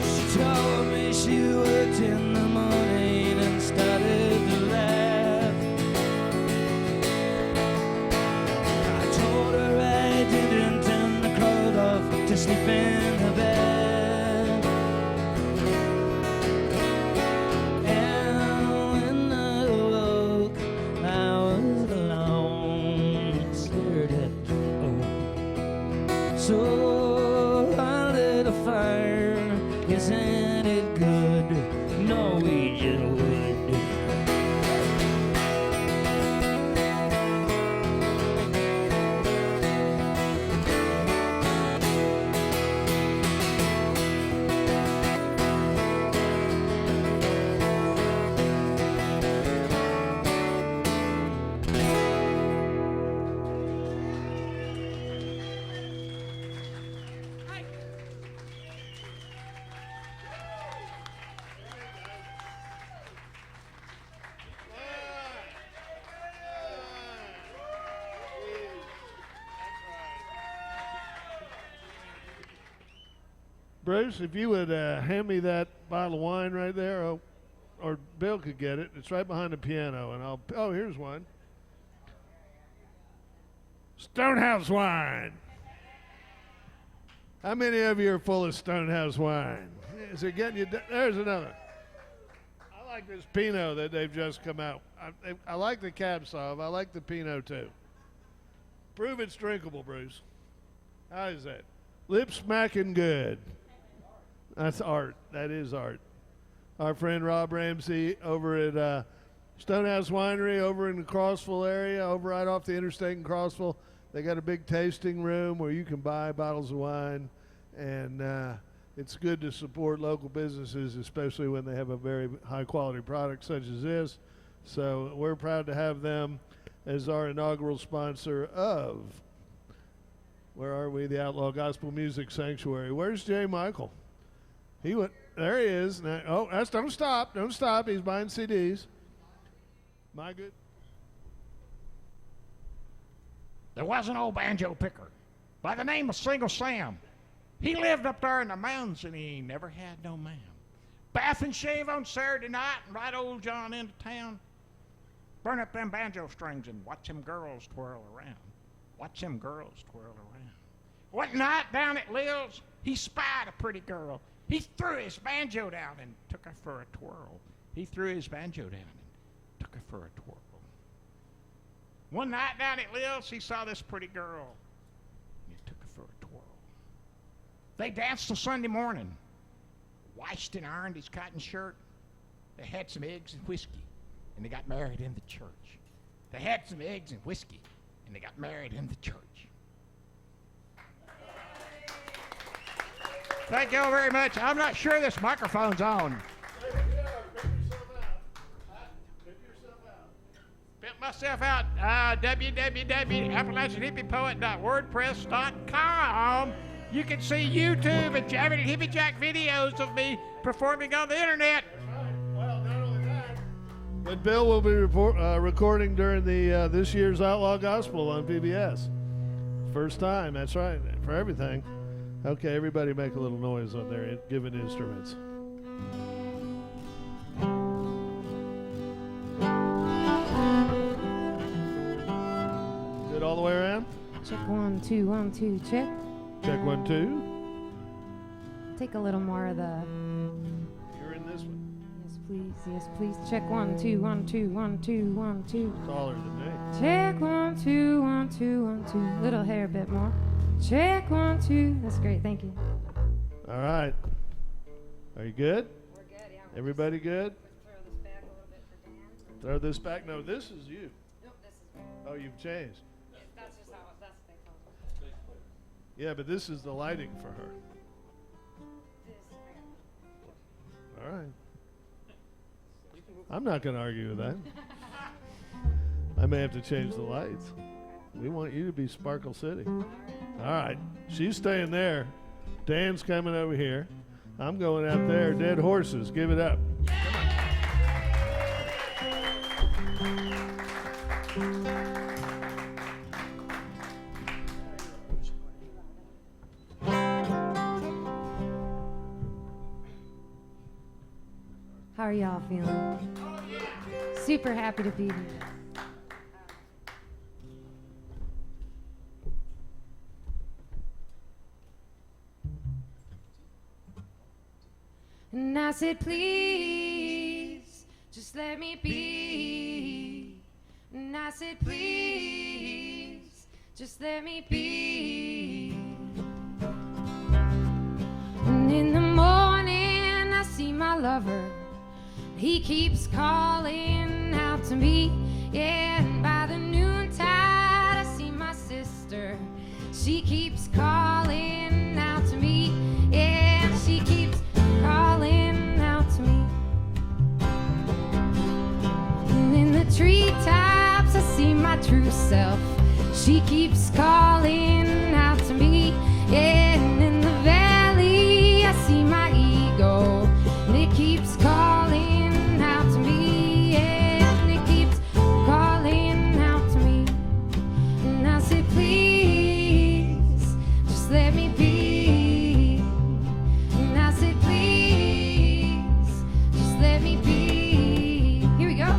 She told me she worked in the morning and started to laugh. I told her I didn't and I crawled off to sleep in the bed. And when I awoke, I was alone, stared at home. So I lit a fire. Isn't it good? Norwegian wood. Bruce, if you would hand me that bottle of wine right there, or Bill could get it. It's right behind the piano, and I'll. Oh, here's one. Stonehouse wine. How many of you are full of Stonehouse wine? Is it getting you? There's another. I like this Pinot that they've just come out. I like the Cab Sauv. I like the Pinot too. Prove it's drinkable, Bruce. How is that? Lip smacking good. That's art. That is art. Our friend Rob Ramsey over at Stonehouse Winery over in the Crossville area, over right off the interstate in Crossville. They got a big tasting room where you can buy bottles of wine, and it's good to support local businesses, especially when they have a very high-quality product such as this. So we're proud to have them as our inaugural sponsor of, where are we, the Outlaw Gospel Music Sanctuary. Where's Jay Michael? He went, there he is. Now, oh, don't stop. Don't stop. He's buying CDs. My good. There was an old banjo picker by the name of Single Sam. He lived up there in the mountains and he never had no ma'am. Bath and shave on Saturday night and ride old John into town. Burn up them banjo strings and watch them girls twirl around. Watch them girls twirl around. One night down at Lil's, he spied a pretty girl. He threw his banjo down and took her for a twirl. He threw his banjo down and took her for a twirl. One night down at Lil's, he saw this pretty girl. And he took her for a twirl. They danced till Sunday morning. Washed and ironed his cotton shirt. They had some eggs and whiskey, and they got married in the church. They had some eggs and whiskey, and they got married in the church. Thank you all very much. I'm not sure this microphone's on. Built myself out. www.appalachianhippiepoet.wordpress.com. You can see YouTube and Jabbing and Hippie Jack videos of me performing on the internet. Well, not only that, but Bill will be recording during the this year's Outlaw Gospel on PBS. First time, that's right, for everything. Okay, everybody make a little noise on their given instruments. Good all the way around? Check 1, 2, 1, 2, check. Check 1, 2. Take a little more of the. You're in this one. Yes, please. Yes, please. Check 1, 2, 1, 2, 1, 2, 1, 2. Taller than me. Check 1, 2, 1, 2, 1, 2. Little hair, a bit more. Check 1, 2. That's great. Thank you. All right. Are you good? We're good. Yeah. Everybody good? Throw this back a little bit for Dan. Throw this back. No, this is you. Nope, this is me. Oh, you've changed. That's just how. That's what they call it. Yeah, but this is the lighting for her. All right. I'm not going to argue with that. I may have to change the lights. We want you to be Sparkle City. All right. She's staying there. Dan's coming over here. I'm going out there. Dead horses. Give it up. How are y'all feeling? Super happy to be here. And I said, please, just let me be. And I said, please, just let me be. And in the morning, I see my lover. He keeps calling out to me. Yeah, and by the noontide, I see my sister. She keeps calling out to me. Yeah, and she keeps calling out to me. And in the treetops, I see my true self. She keeps calling out to me. Yeah, and in the valley, I see my ego. And it keeps calling out to me. Yeah, and it keeps calling out to me. And I said, please, just let me be. And I said, please, just let me be. Here we go.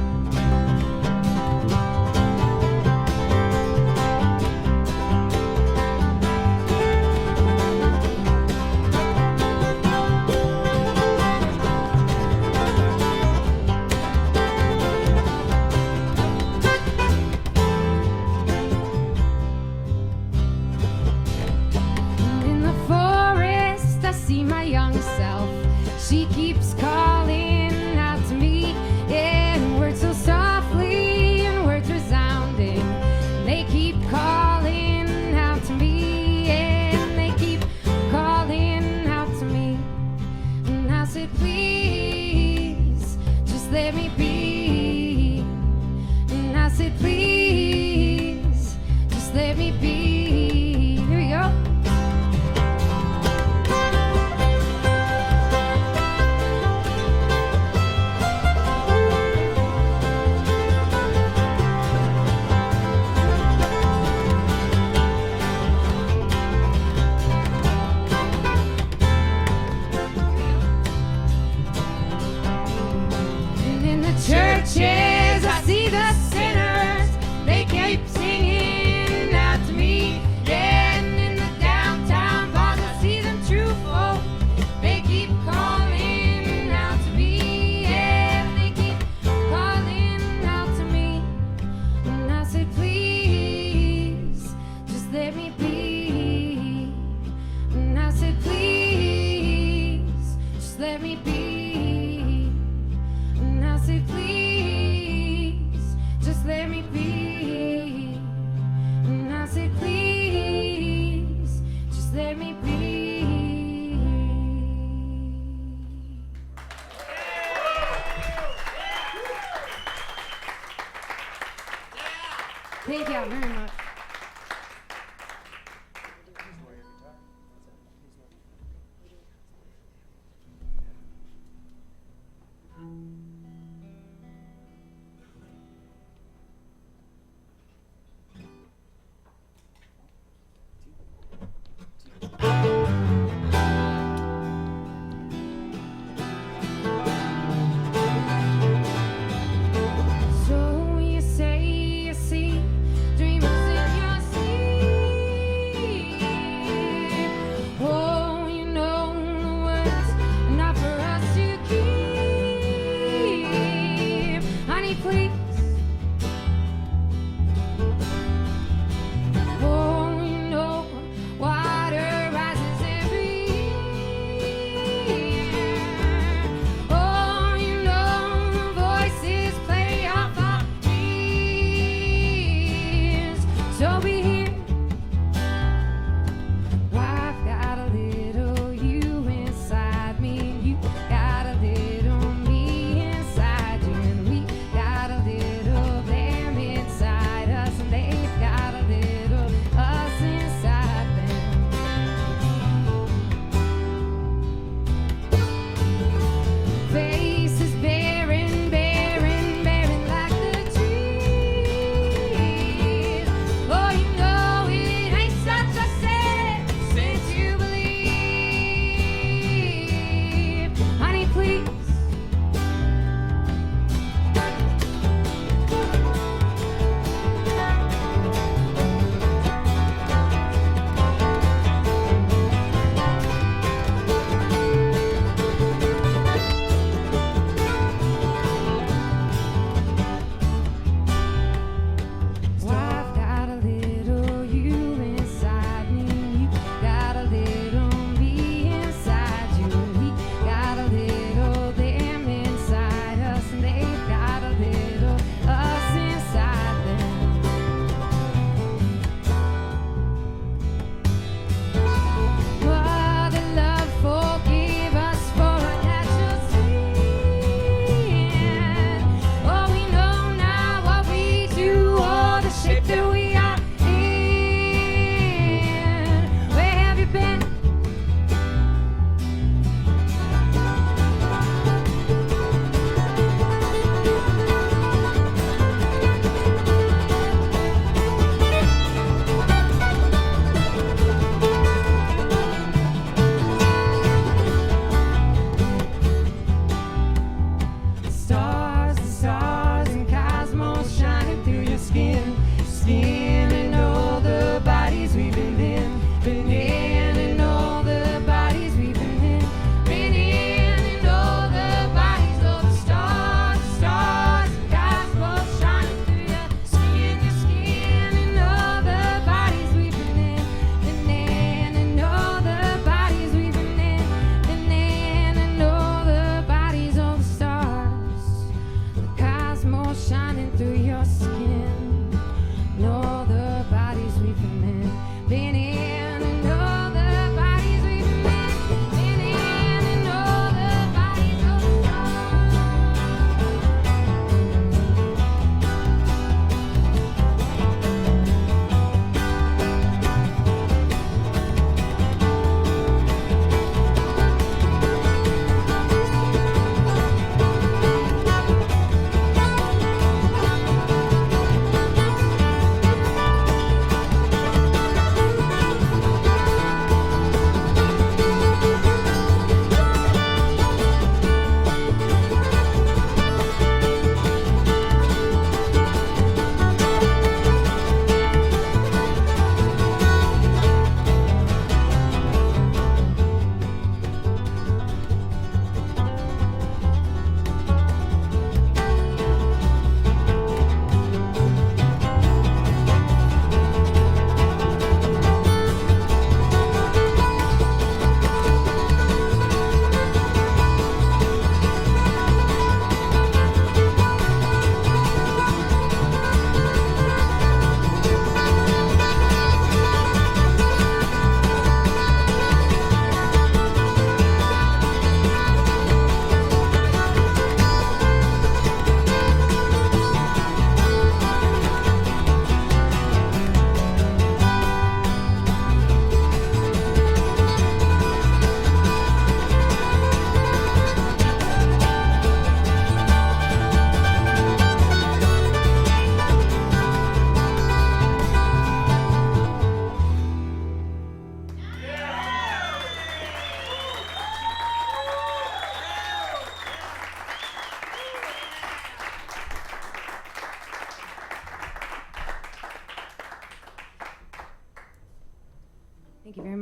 In the forest, I see my young self. She keeps calling out to me. Yeah, and words so softly and words resounding. They keep calling out to me. Yeah, and they keep calling out to me. And I said, please, just let me be. And I said, please, just let me be. Here we go. And in the churches, I see the sinners. They keep singing out to me. Yeah, and in the downtown bars, I see them true folk. They keep calling out to me. Yeah, and they keep calling out to me. And I said, please, just let me be. And I said, please, just let me be. And I said, please, just let me be. And I said, please, just let me be. Thank you very much.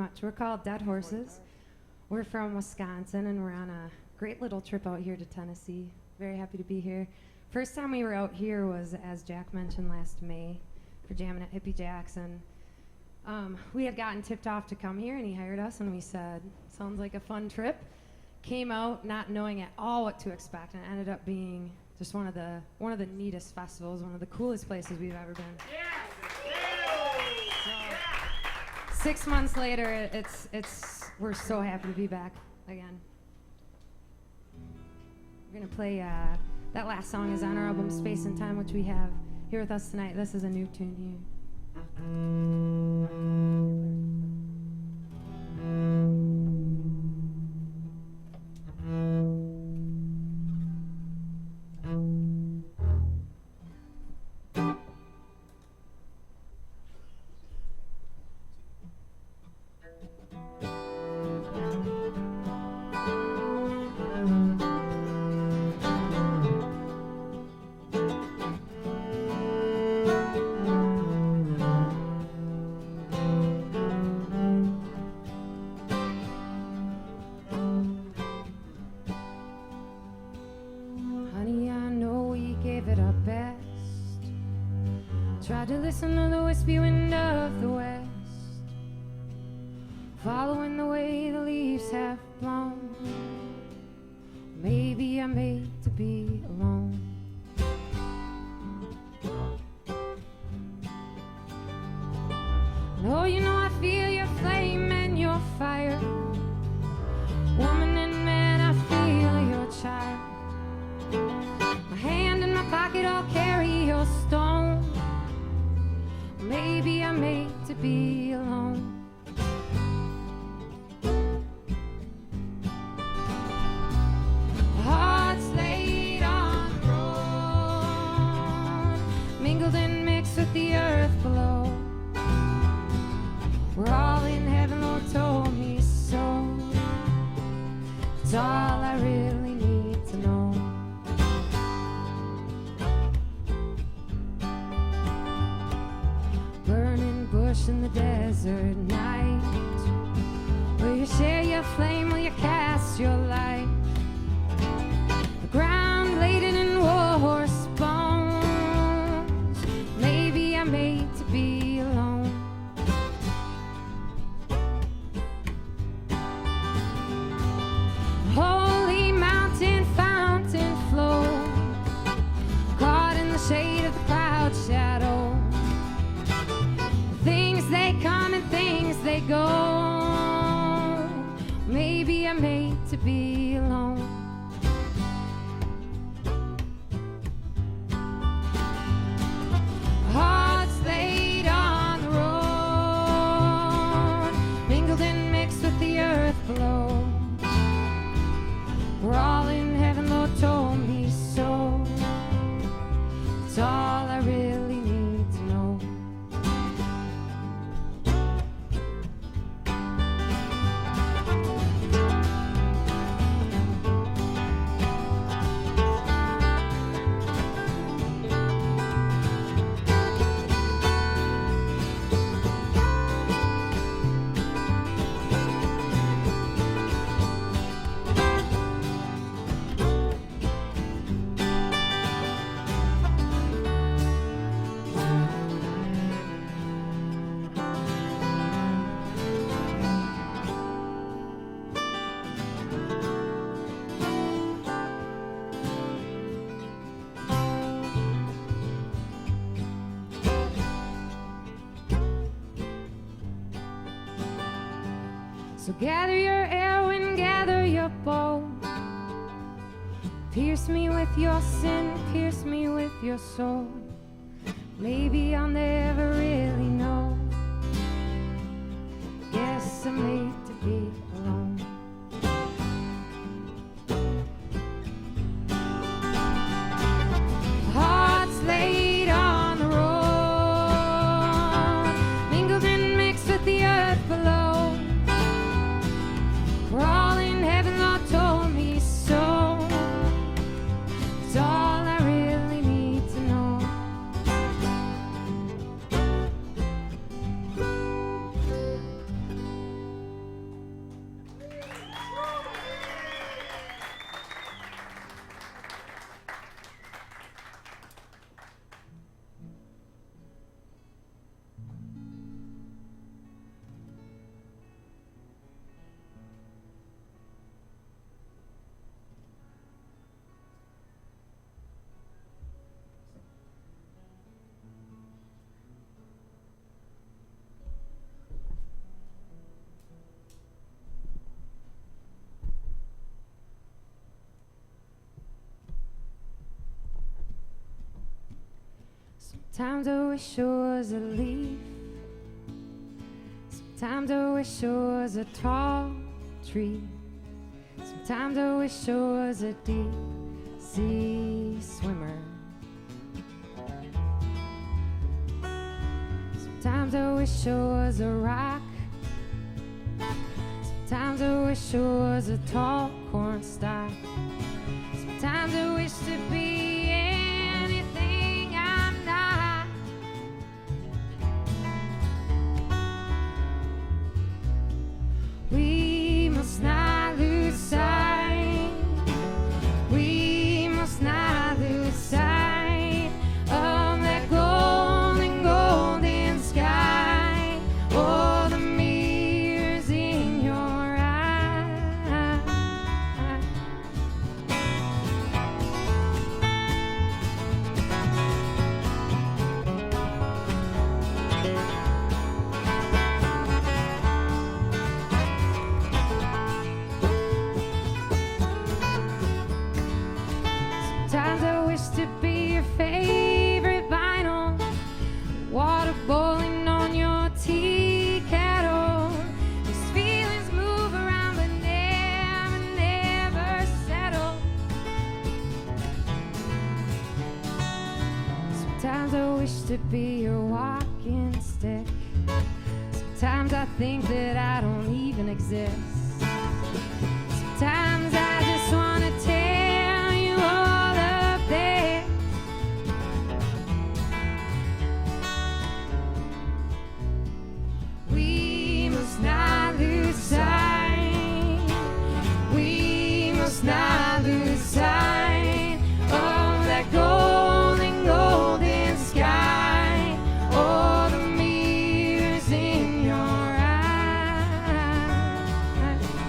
much. We're called Dead Horses. We're from Wisconsin, and we're on a great little trip out here to Tennessee. Very happy to be here. First time we were out here was, as Jack mentioned, last May for jamming at Hippie Jack's. And we had gotten tipped off to come here, and he hired us, and we said, sounds like a fun trip. Came out not knowing at all what to expect, and it ended up being just one of the neatest festivals, one of the coolest places we've ever been. So, 6 months later, we're so happy to be back again. We're gonna play that last song is on our album Space and Time, which we have here with us tonight. This is a new tune here. Tried to listen to the wispy wind of the west, following the way the leaves have blown. Maybe I'm made to be alone. Oh, you know I feel your flame and your fire. Woman and man, I feel your child. My hand in my pocket, I'll carry your stone. Maybe I'm made to be alone. Hearts laid on the road, mingled and mixed with the earth below. We're all in heaven, Lord told me so. It's all I really need to know. In the desert night, will you share your flame, will you cast your light? The ground laden in horse bones, maybe I'm made to be alone. Holy mountain fountain flow, caught in the shade of the cloud shadow. Things they come and things they go. Maybe I'm made to be alone. Hearts laid on the road, mingled and mixed with the earth below. We're all in heaven, Lord told me so. It's all I really need to know. So gather your arrow and gather your bow. Pierce me with your sin, pierce me with your soul. Maybe I'll never really know. Guess I'm made to be alone. Hearts laid on the road, mingled and mixed with the earth below. We're all in heaven, Lord told me so. It's all I really need to know. Sometimes I wish I was a leaf. Sometimes I wish I was a tall tree. Sometimes I wish I was a deep sea swimmer. Sometimes I wish I was a rock. Sometimes I wish I was a tall corn stalk. Sometimes I wish to be anything I'm not. We must not lose sight. We must not lose sight of that golden, golden sky. Oh, the mirrors in your eyes. Sometimes I wish to be your favorite vinyl, water boiling on your tea kettle. These feelings move around but never, never settle. Sometimes I wish to be your walking stick. Sometimes I think that I don't even exist. Sometimes I just want to tell you all up there. We must not lose sight. We must not lose sight of that golden, golden sky. Oh, the mirrors in your eyes.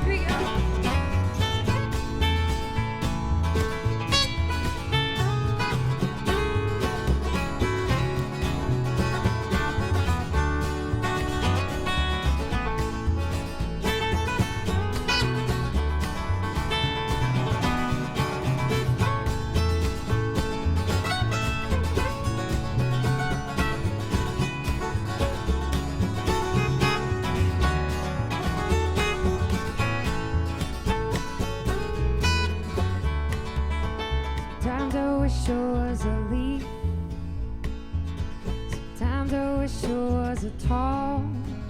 Here we go. Sometimes I wish I was a leaf. Sometimes I wish I was a tall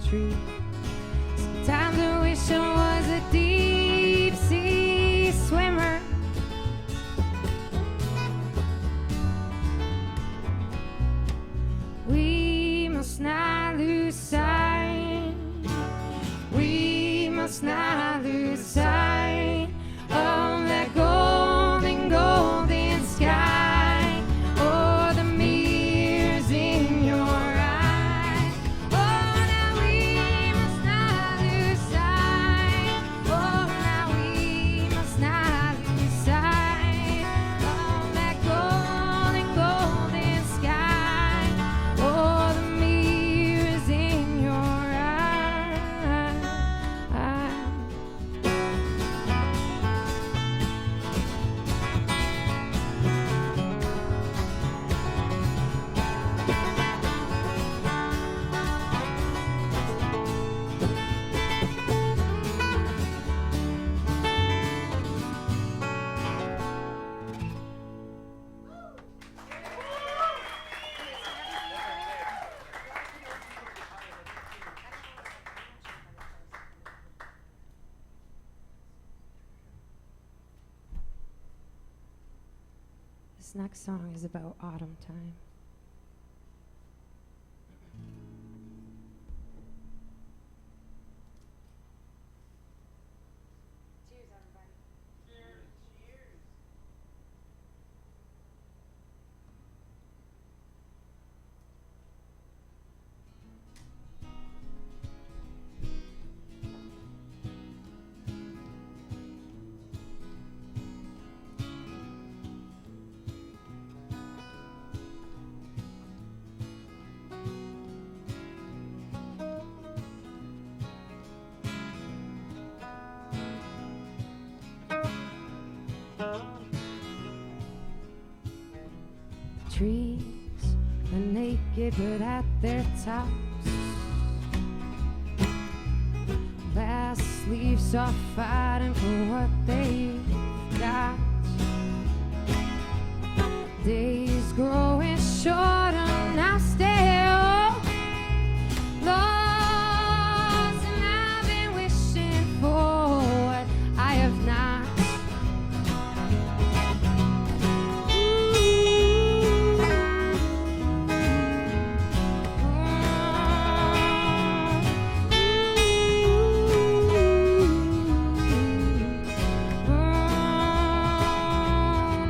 tree. Sometimes I wish I was a deep sea swimmer. We must not lose sight. We must not lose sight of that golden, golden sky. Oh, the mirrors in your eyes. Oh, now we must not lose sight. Oh, now we must not lose sight of that golden, golden sky. Oh, the mirrors in your eyes. This next song is about autumn time. Cheers, everybody. Trees, when they get good at their tops. Last leaves are fighting for what they've got. Days growing shorter now, still lost, and I've been wishing for what I have not.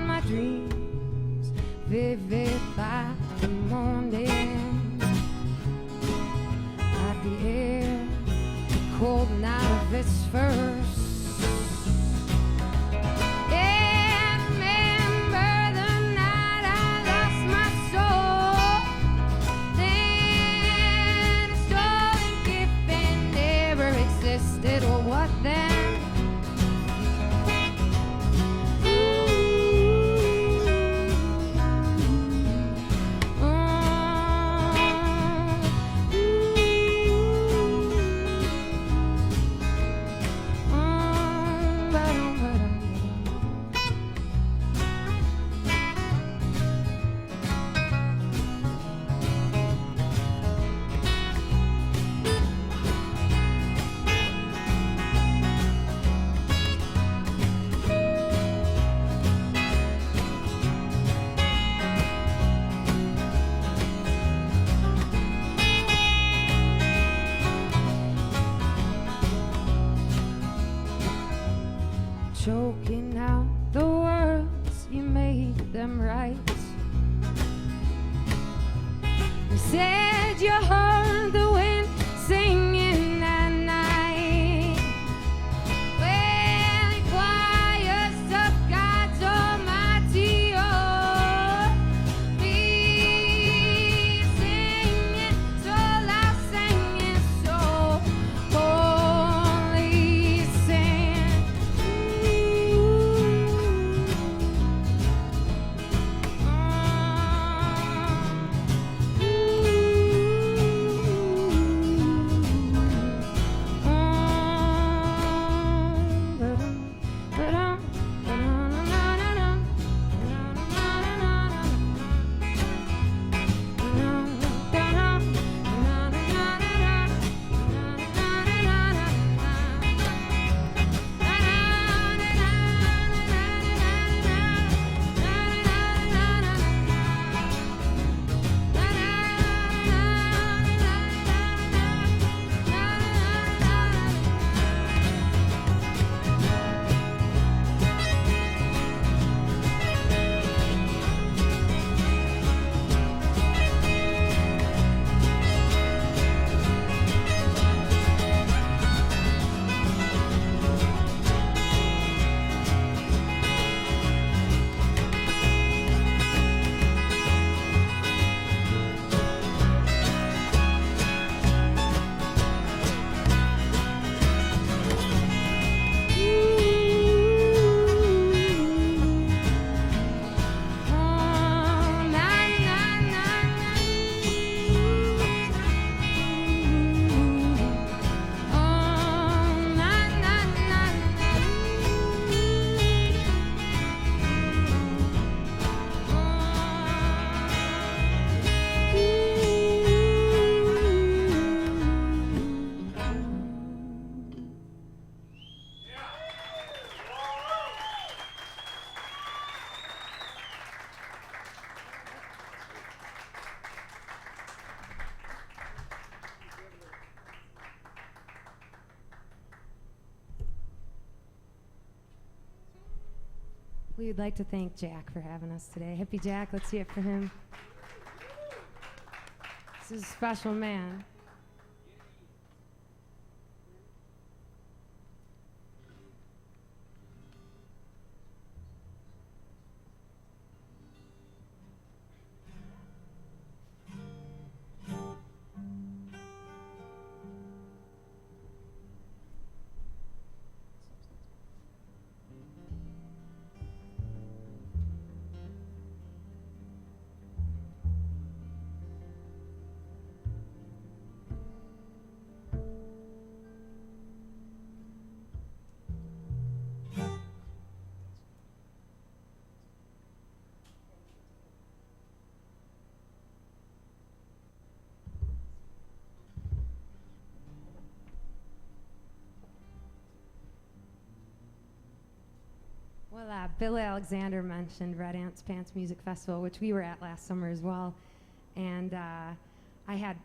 My dreams vivid like the morning, like the air, cold night of its first. And remember the night I lost my soul. Then a stolen gift and never existed. Well, what then? Choking out the words, you made them right. You said you heard the wind singing that night. Well, it choirs of God's almighty oath, me singing so loud, singing so holy, sing. We would like to thank Jack for having us today. Hippie Jack, let's hear it for him. This is a special man. Well, Bill Alexander mentioned Red Ants Pants Music Festival, which we were at last summer as well. And I had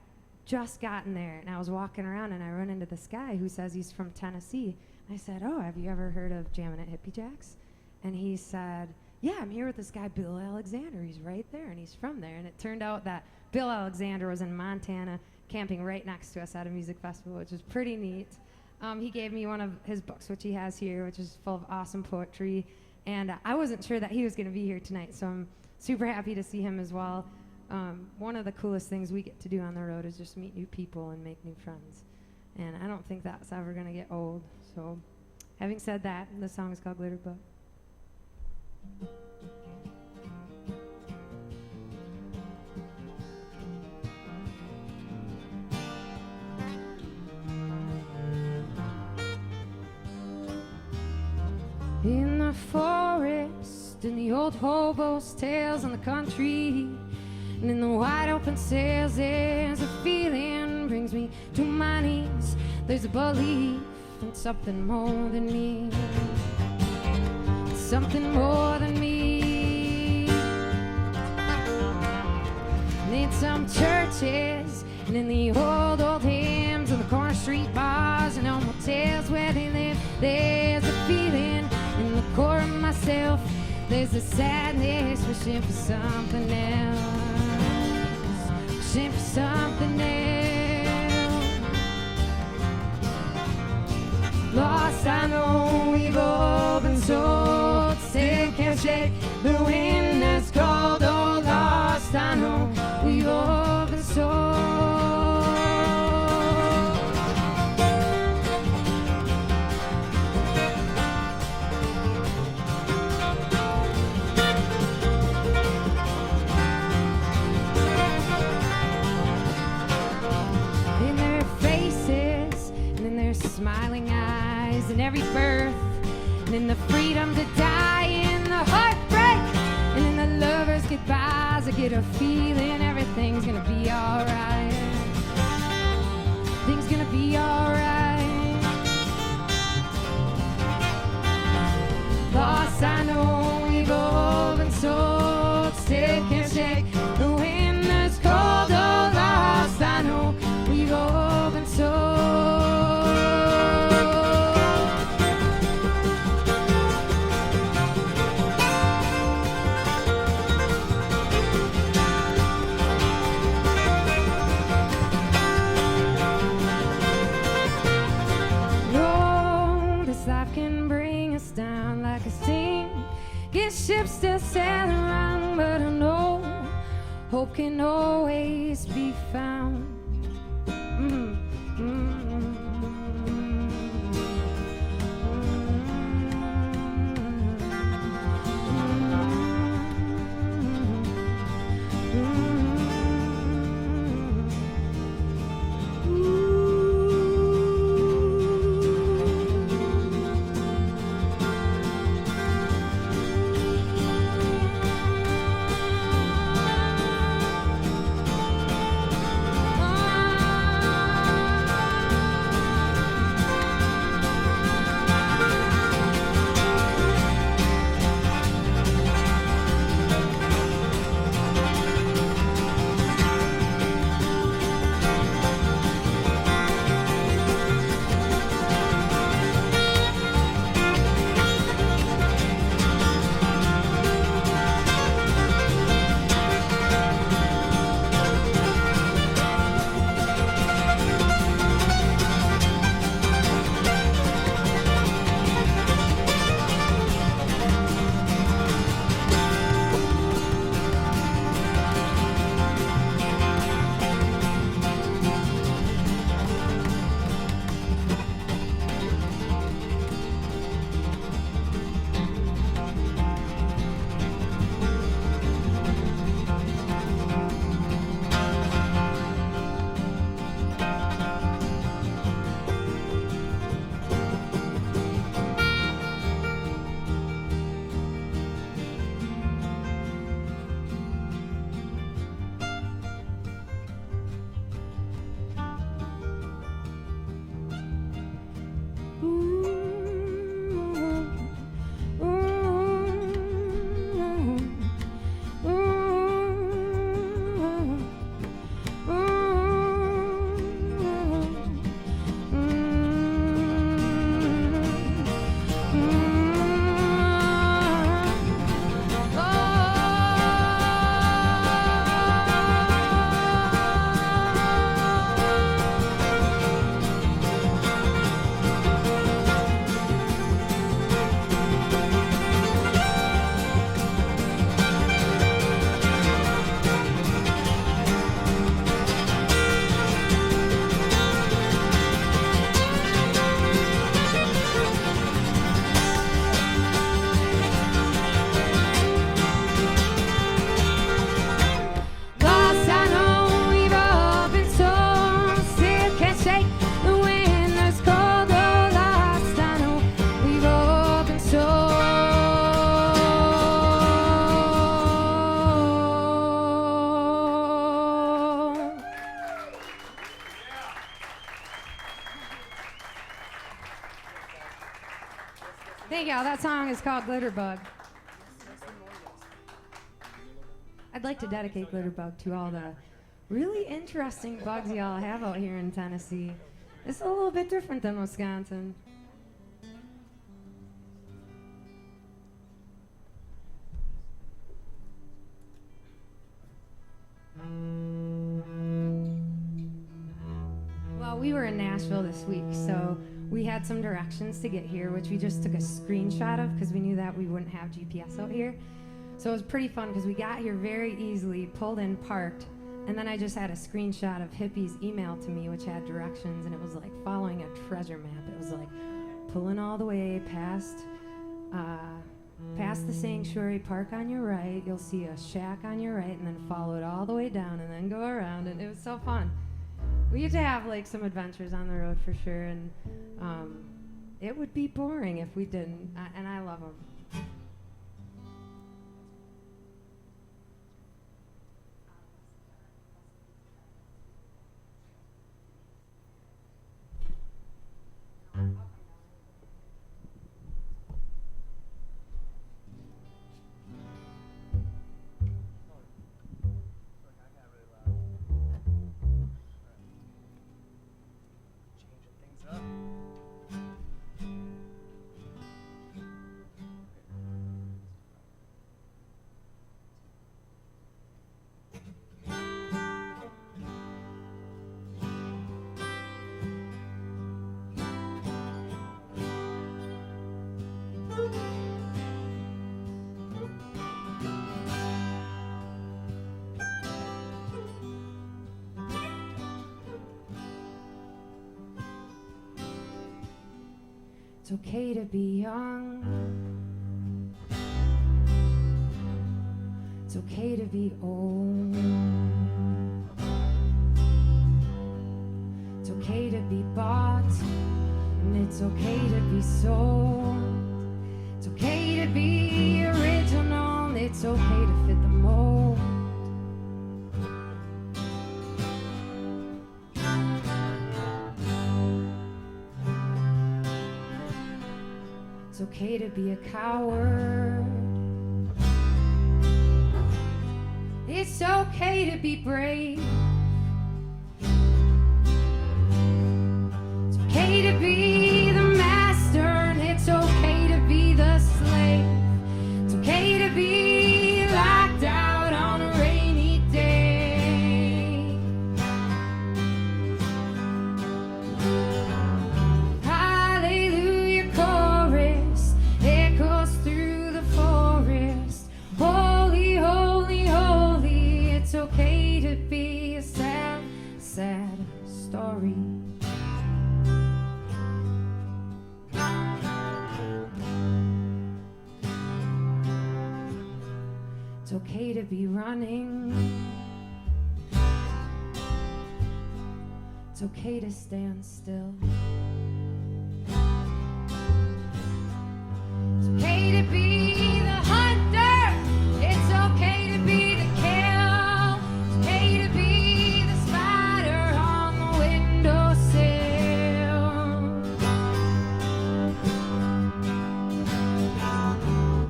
just gotten there, and I was walking around, and I run into this guy who says he's from Tennessee. I said, "Oh, have you ever heard of Jammin' at Hippie Jack's?" And he said, "Yeah, I'm here with this guy, Bill Alexander. He's right there, and he's from there." And it turned out that Bill Alexander was in Montana, camping right next to us at a music festival, which was pretty neat. He gave me one of his books, which he has here, which is full of awesome poetry. And I wasn't sure that he was going to be here tonight, so I'm super happy to see him as well. One of the coolest things we get to do on the road is just meet new people and make new friends. And I don't think that's ever going to get old. So having said that, the song is called Glitter Bug. In the forest, in the old hobo's tales in the country, and in the wide open sails, there's a feeling brings me to my knees. There's a belief in something more than me, something more than me. And in some churches, and in the old hymns, and the corner street bars, and on motels where they live, there's a feeling in the core of myself. There's a sadness, wishing for something else, wishing for something else. Lost, I know we've all been sold, still can't shake the wind that's cold. Oh, lost, I know we've all been sold. Smiling eyes in every birth, and in the freedom to die, in the heartbreak, and in the lovers' goodbyes, I get a feeling everything's gonna be alright. Things gonna be alright. Lost, I know we've all been sold, still can't shake the wind that's cold. Oh, lost, I know we've all been sold. Ships still sail around, but I know hope can always be found. Thank y'all. That song is called Glitterbug. I'd like to dedicate Glitterbug to all the really interesting bugs y'all have out here in Tennessee. It's a little bit different than Wisconsin. Well, we were in Nashville this week, so we had some directions to get here, which we just took a screenshot of because we knew that we wouldn't have GPS out here. So it was pretty fun because we got here very easily, pulled in, parked, and then I just had a screenshot of Hippie's email to me, which had directions, and it was like following a treasure map. It was like pulling all the way past the sanctuary, park on your right, you'll see a shack on your right, and then follow it all the way down and then go around, and it was so fun. We used to have like some adventures on the road for sure, and it would be boring if we didn't, and I love them. It's okay to be young. It's okay to be old. It's okay to be bought, and it's okay to be sold. It's okay to be original, and it's okay to fit the mold. It's okay to be a coward. It's okay to be brave. It's okay to be the master, and it's okay to be the slave. It's okay to be locked out on a rainy day. Hallelujah chorus echoes through the forest. Holy, holy, holy. It's okay to be a sad, sad story. It's okay to be running. It's okay to stand still. It's okay to be the hunter. It's okay to be the kill. It's okay to be the spider on the windowsill.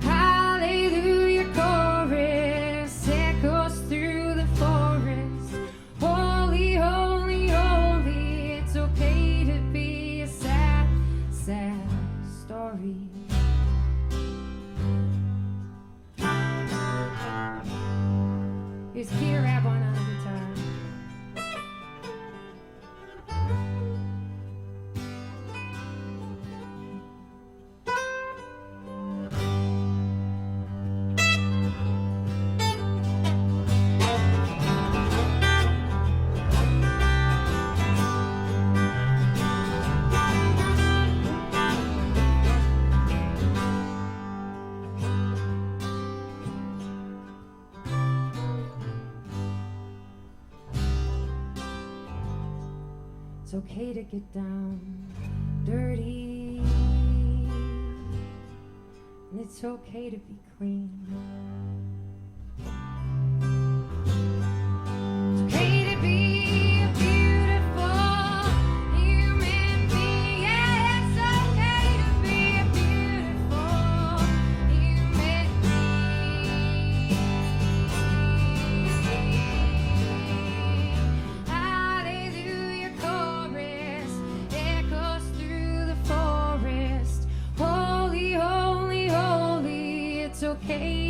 Hallelujah chorus echoes through the forest. Holy, holy, holy. It's okay to be a sad, sad story. Here's Peter Rab on guitar. It's okay to get down dirty, and it's okay to be clean. It's okay to be a beautiful human being. Yeah, it's okay to be a beautiful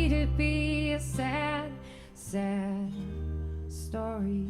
need to be a sad, sad story.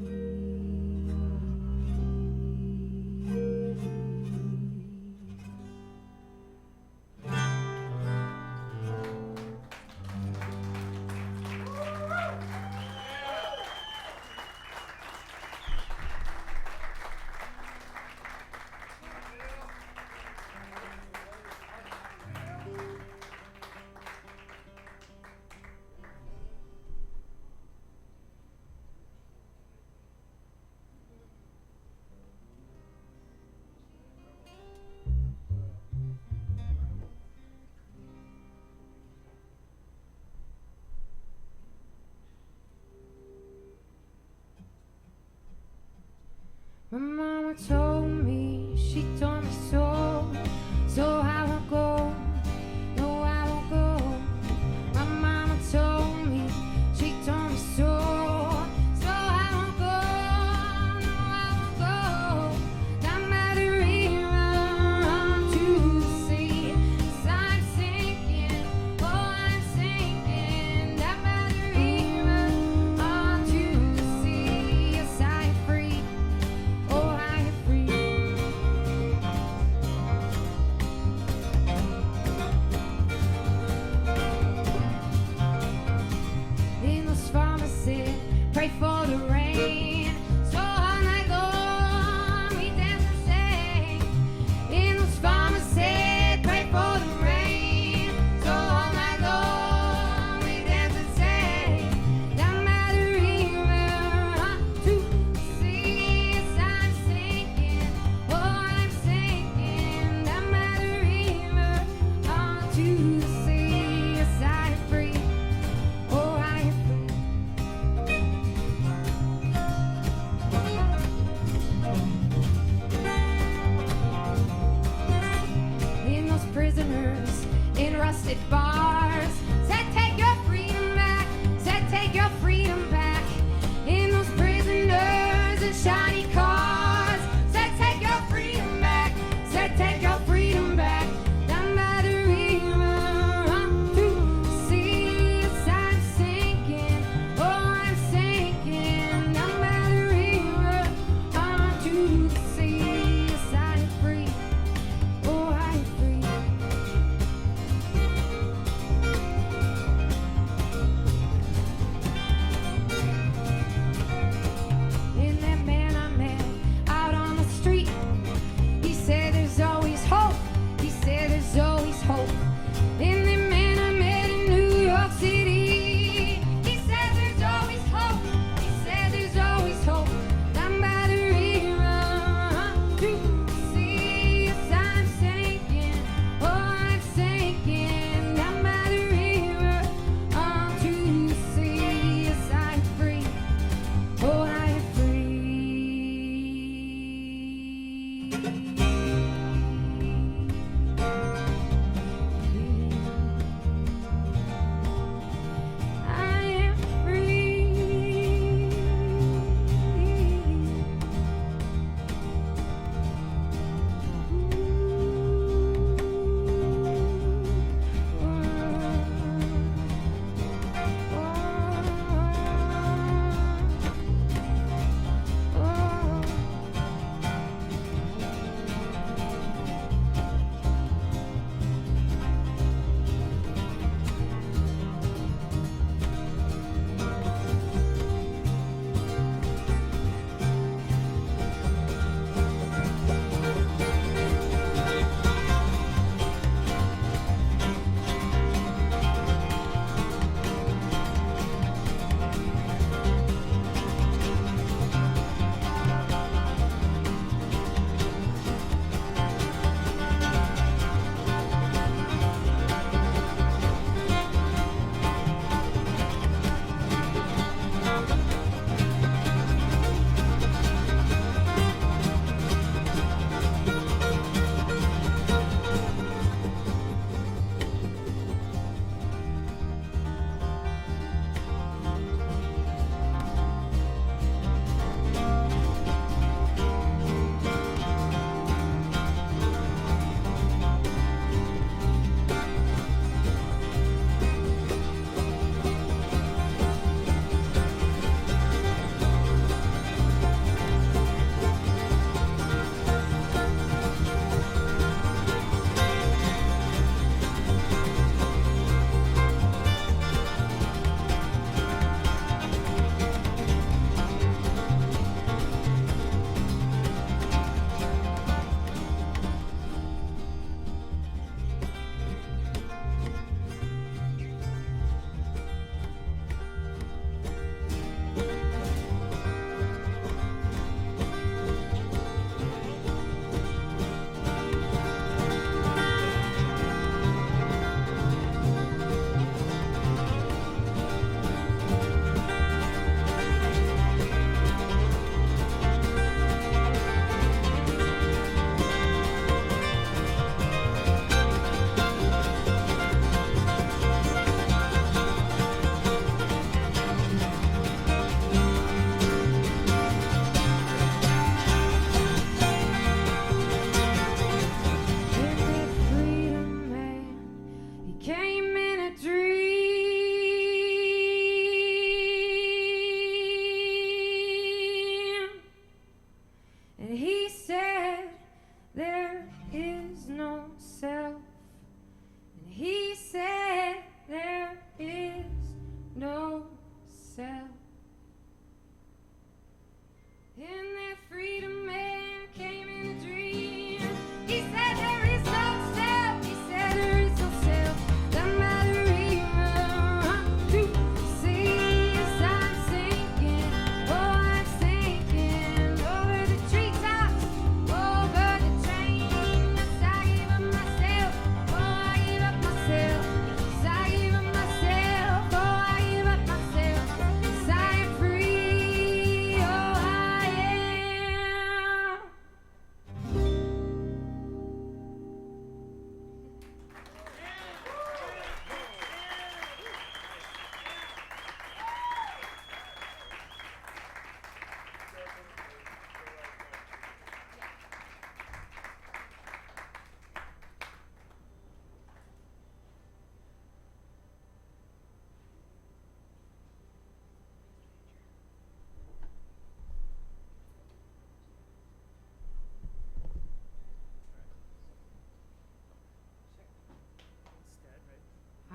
My mama told me, she told me so, so I won't go, no I won't go. My mama told me, she told me so, so I won't go, no I won't go. Down by the river, on to the sea, 'cause I'm sinking, oh I'm sinking. Down by the river, on to the sea, yes I'm free. Oh, I am free. In those pharmacies, pray for the rain. So all night long, we dance and sing. In those pharmacies, pray for the rain. So all night long, we dance and sing. Down by the river, to the sea, yes, I'm sinking. Oh, I'm sinking. Down by the river, to the sea, yes, I'm free. Oh, I am free. In those prisoners, in rusted bars, said take your freedom back, said take your freedom back. In those prisoners in shiny cars, said take your freedom back, said take your freedom back. Down by the river, to the sea, yes, I'm sinking, oh I'm sinking. Down by the river, to the sea, yes I'm free, oh I'm free.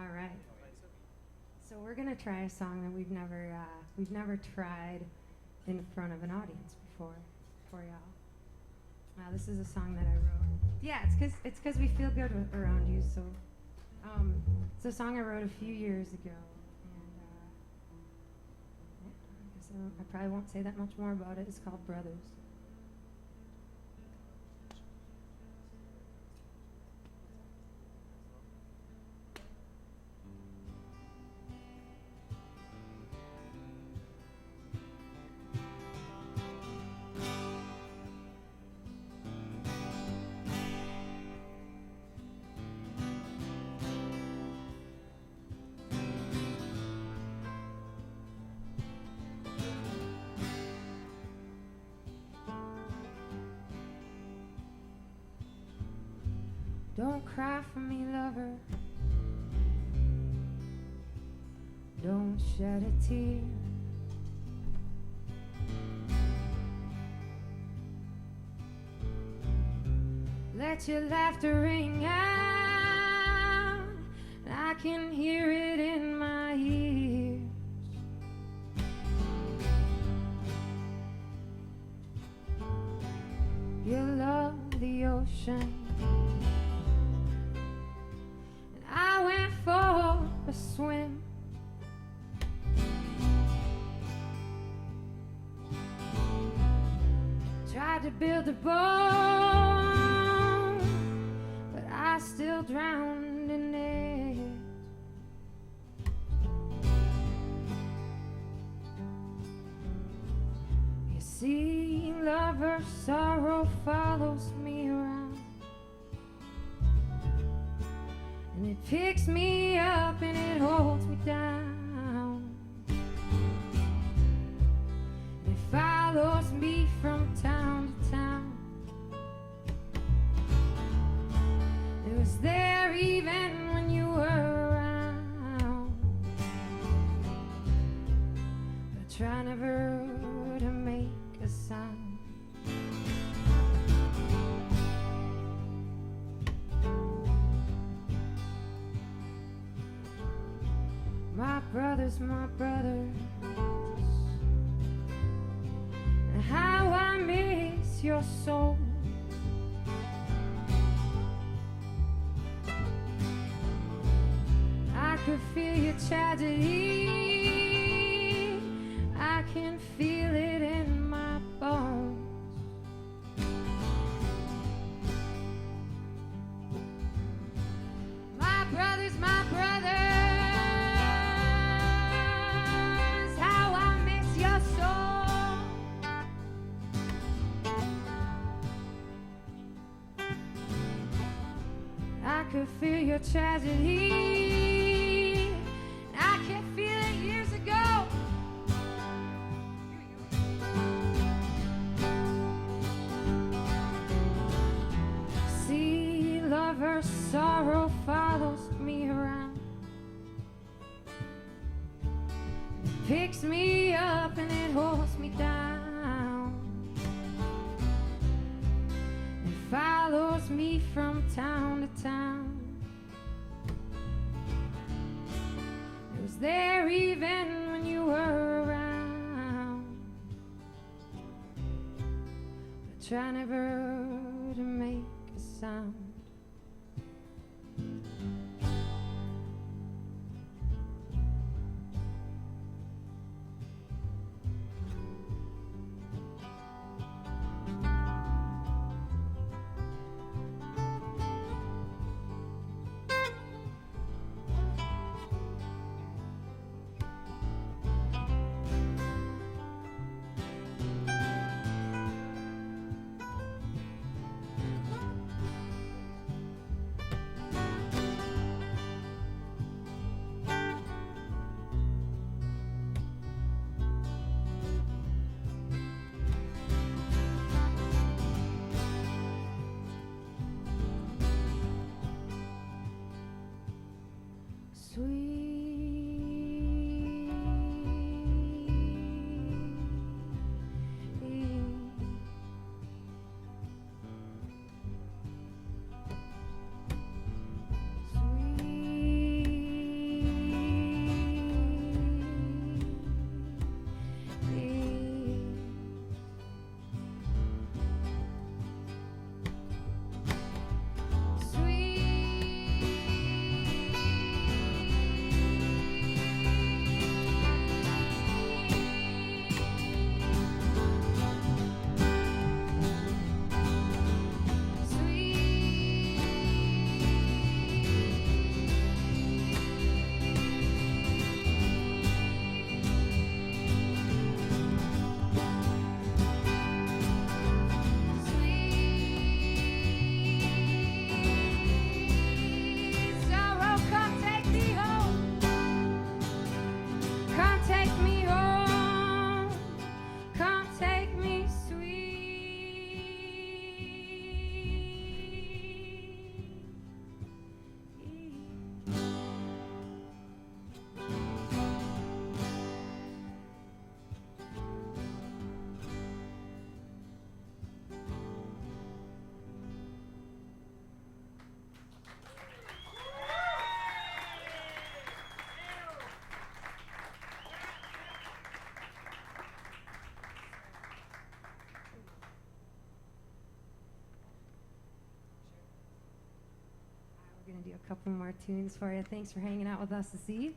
All right. So we're gonna try a song that we've never tried in front of an audience before for y'all. This is a song that I wrote. Yeah, it's 'cause we feel good around you. So it's a song I wrote a few years ago, and yeah, I guess I probably won't say that much more about it. It's called Brothers. Don't cry for me, lover. Don't shed a tear. Let your laughter ring out. I can hear it in my ears. You love the ocean. I went for a swim. Tried to build a boat, but I still drowned in it. You see, lover, sorrow follows me around. And it picks me up and it holds me down. It follows me from town to town. It was there even when you were around. I try never to make a sound. My brothers, and how I miss your soul. I could feel your tragedy. I can feel it in my bones. My brothers, my brothers. I could feel your tragedy. I could feel it years ago. See, lover, sorrow follows me around. It picks me up and it holds me down. It follows me from town to town. It was there even when you were around. I try never to make a sound. Sweet gonna do a couple more tunes for you. Thanks for hanging out with us this eve.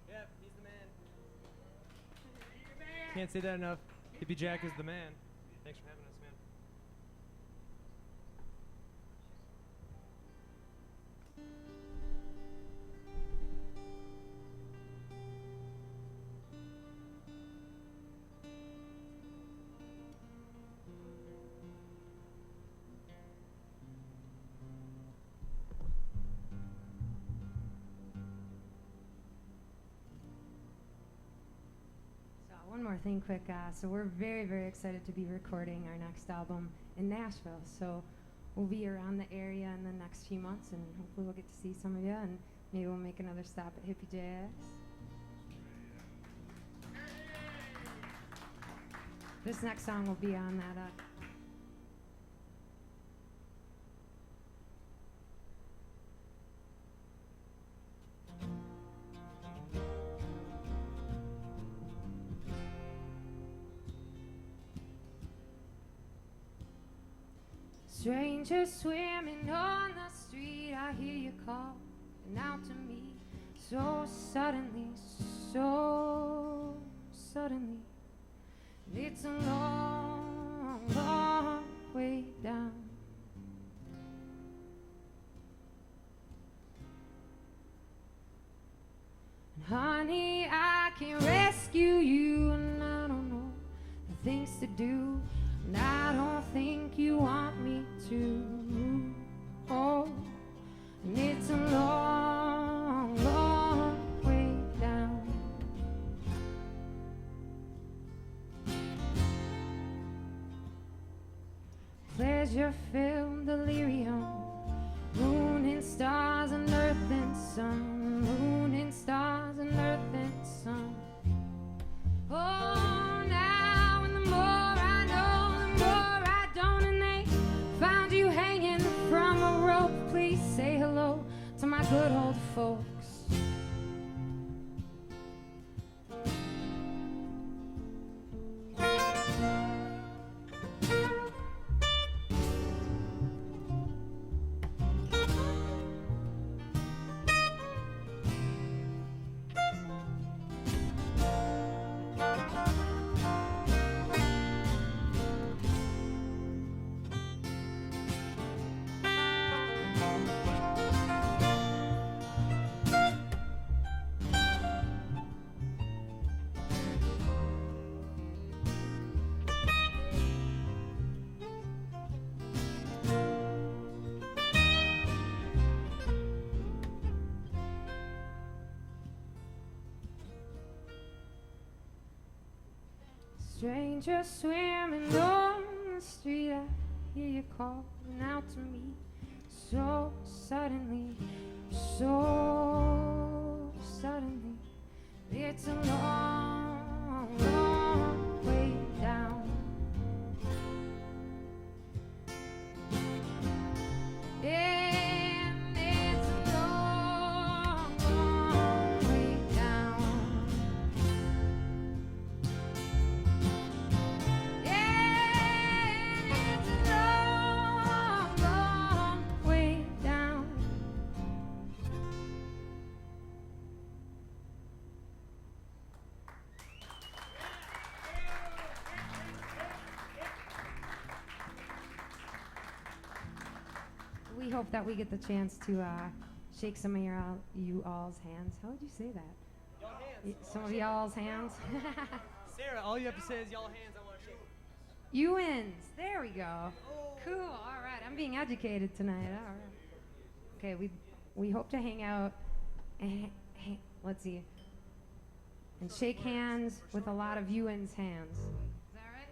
Yep, he's the man. Can't say that enough. Hippie Jack is the man. Thanks for having us, man. One more thing quick. So we're very, very excited to be recording our next album in Nashville. So we'll be around the area in the next few months, and hopefully we'll get to see some of you, and maybe we'll make another stop at Hippie Jack's. This next song will be on that. Stranger swimming on the street, I hear you calling out to me. So suddenly, so suddenly. It's a long, long way down. And honey, I can rescue you, and I don't know the things to do. And I don't think you want me to. Oh, and it's a long, long way down. Pleasure-filled delirium, moon and stars and earth and sun, moon and stars and earth and sun. Oh, now and the more I know, the more I don't, and they found you hanging from a rope. Please say hello to my good old folks. Stranger swimming on the street, I hear you calling out to me. So suddenly, so suddenly. It's a long, long way down. And it's a long, long way down. And it's a long, long way down. We hope that we get the chance to shake some of you all's hands. How would you say that? Some of y'all's hands. Sarah, all you have to say is y'all hands, I want to shake. You wins. There we go. Cool. All right. I'm being educated tonight. All right. Okay. We hope to hang out. Let's see. And shake hands with a lot of Ewan's hands. Is that right?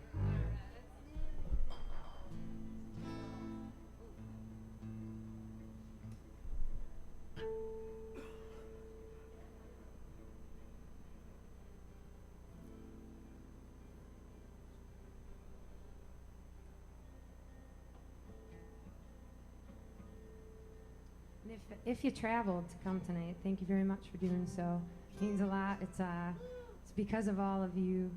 if you traveled to come tonight, thank you very much for doing so. It means a lot. It's because of all of you,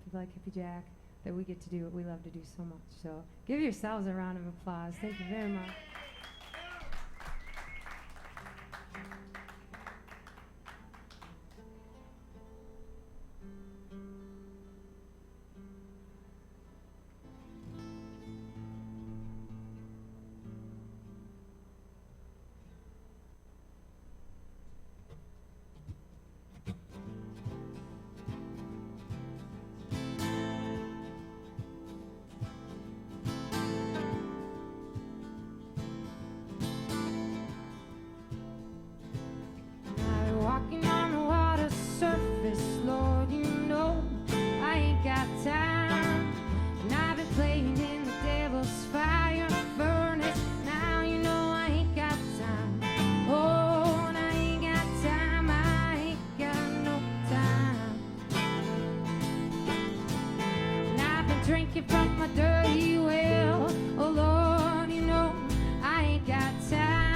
people like Hippie Jack, that we get to do what we love to do so much. So give yourselves a round of applause. Thank you very much. Walking on the water surface, Lord, you know I ain't got time. And I've been playing in the devil's fire furnace. Now you know I ain't got time. Oh, and I ain't got time. I ain't got no time. And I've been drinking from my dirty well. Oh, Lord, you know I ain't got time.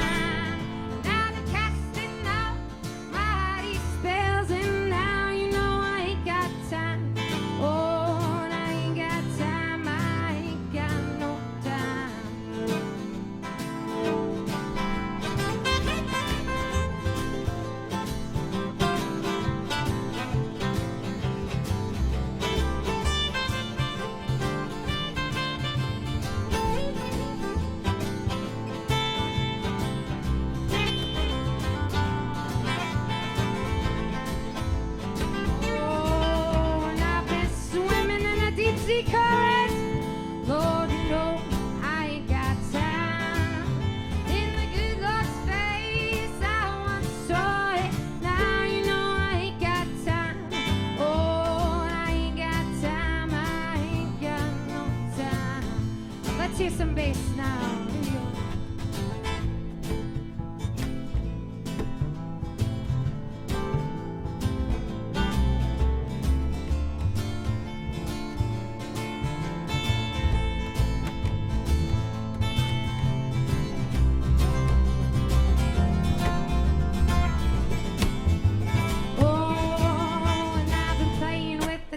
Lord, you know I ain't got time. In the good Lord's face, I once saw it. Now you know I ain't got time. Oh, I ain't got time. I ain't got no time. Let's hear some bass now. Here we go.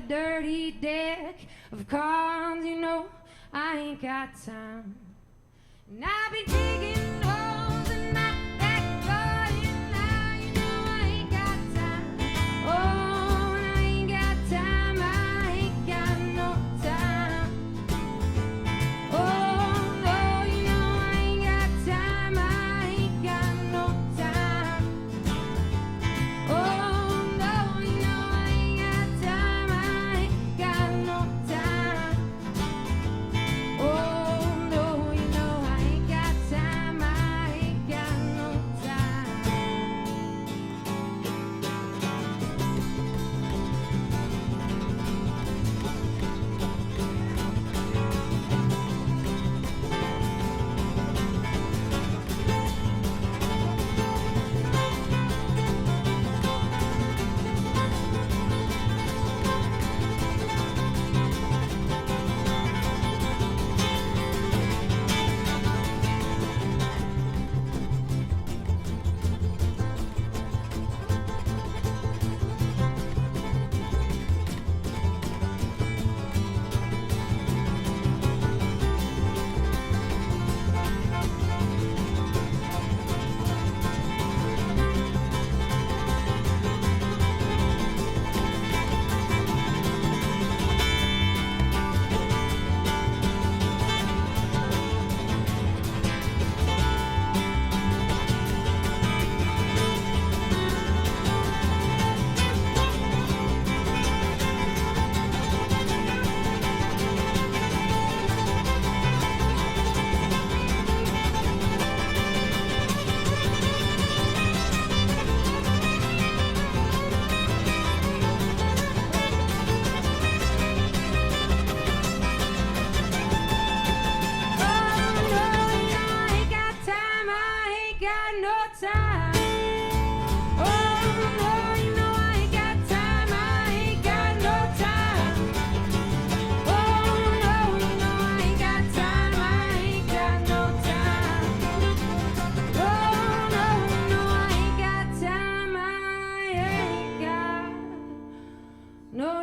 Dirty deck of cards, you know I ain't got time. And I've been digging holes in my back garden. Now you know I ain't got time. Oh, and I ain't got time. I ain't got no time. Oh, no, you know I ain't got time. I ain't got no time. Oh, time.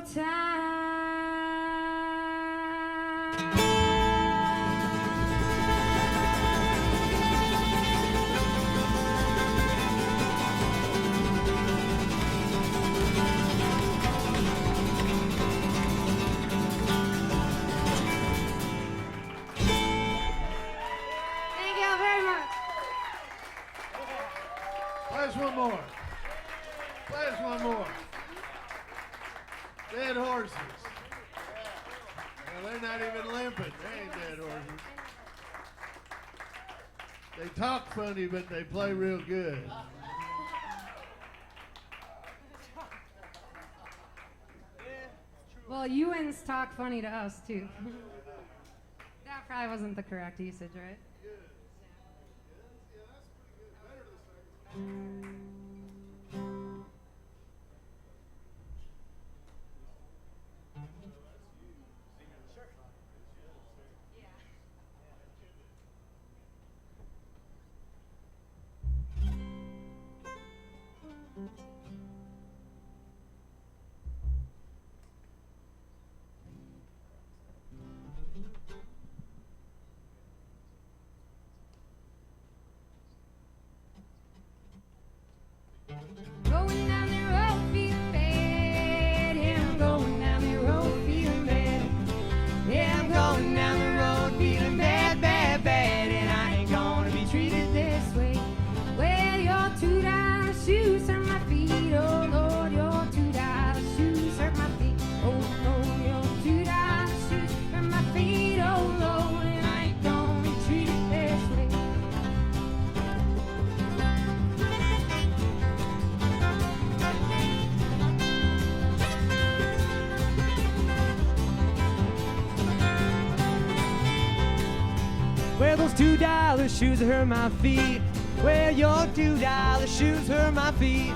Thank you very much. Play us one more. Play us one more. Dead horses. Well, they're not even limping. They ain't dead horses. They talk funny, but they play real good. Well, UNs talk funny to us, too. That probably wasn't the correct usage, right? Going down the road feeling bad. Yeah, I'm going down the road feeling bad. Yeah, I'm going down the road feeling bad, bad, bad. And I ain't gonna be treated this way. Well, your $2 shoes hurt my feet. Oh, Lord, your $2 shoes hurt my feet. Oh, Lord, your $2 shoes hurt my feet. Oh, Lord, and I ain't gonna be treated this way. Well, those $2 shoes hurt my feet. Well, your $2 shoes hurt my feet.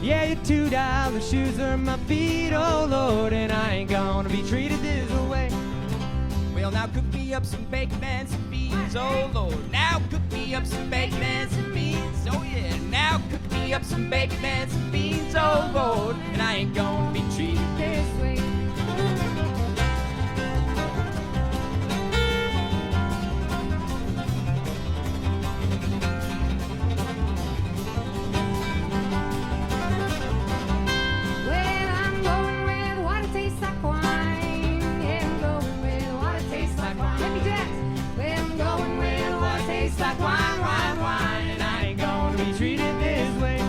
Yeah, your $2 shoes hurt my feet. Oh, Lord, and I ain't gonna be treated this way. Well, now cook me up some bacon and some beans. Oh, Lord, now cook me up some bacon and some beans. Oh, yeah, now cook me up some bacon and some beans. Oh, Lord, and I ain't gonna be treated this way. Well, I'm going where the water tastes like wine. Yeah, I'm going where the water tastes like wine. Happy Jacks. Well, I'm going where the water tastes like wine, wine, wine. And I ain't gonna be treated this way.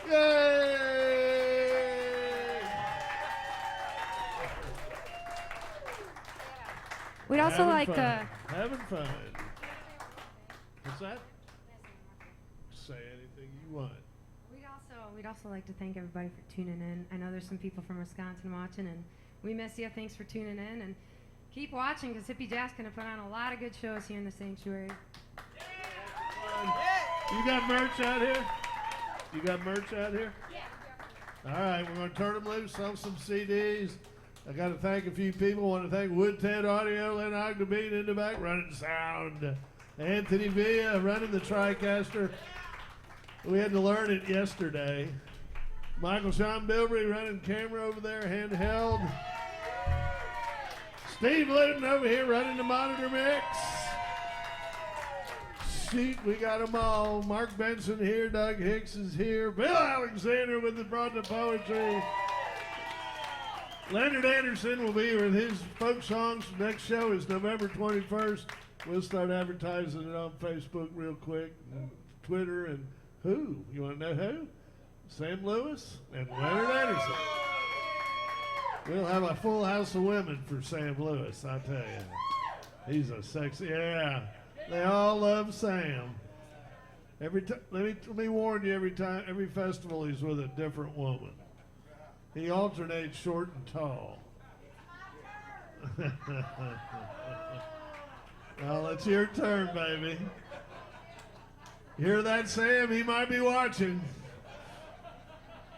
Yay! We'd also Having like fun. to. Having fun. What's that? Say anything you want. We'd also like to thank everybody for tuning in. I know there's some people from Wisconsin watching, and we miss you. Thanks for tuning in, and keep watching because Hippie Jazz going to put on a lot of good shows here in the sanctuary. You got merch out here? You got merch out here? Yeah. All right, we're going to turn them loose, sell some CDs. I got to thank a few people. I want to thank Wood Ted Audio, Len Ogdenbean in the back running sound. Anthony Villa running the TriCaster. We had to learn it yesterday. Michael Sean Bilbrey running camera over there, handheld. Steve Luton over here running the monitor mix. Sheet, we got them all. Mark Benson here, Doug Hicks is here. Bill Alexander with the brought the poetry. Leonard Anderson will be here with his folk songs. Next show is November 21st. We'll start advertising it on Facebook real quick, and Twitter, and who? You want to know who? Sam Lewis and Leonard Anderson. We'll have a full house of women for Sam Lewis, I tell you. He's a sexy, yeah. They all love Sam. Every time, let me warn you, every festival he's with a different woman. He alternates short and tall. Well, it's your turn, baby. Hear that, Sam? He might be watching.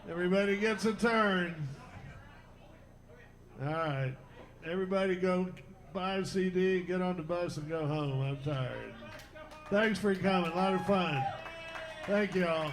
Everybody gets a turn. All right. Everybody go buy a CD, get on the bus, and go home. I'm tired. Thanks for coming. A lot of fun. Thank you all.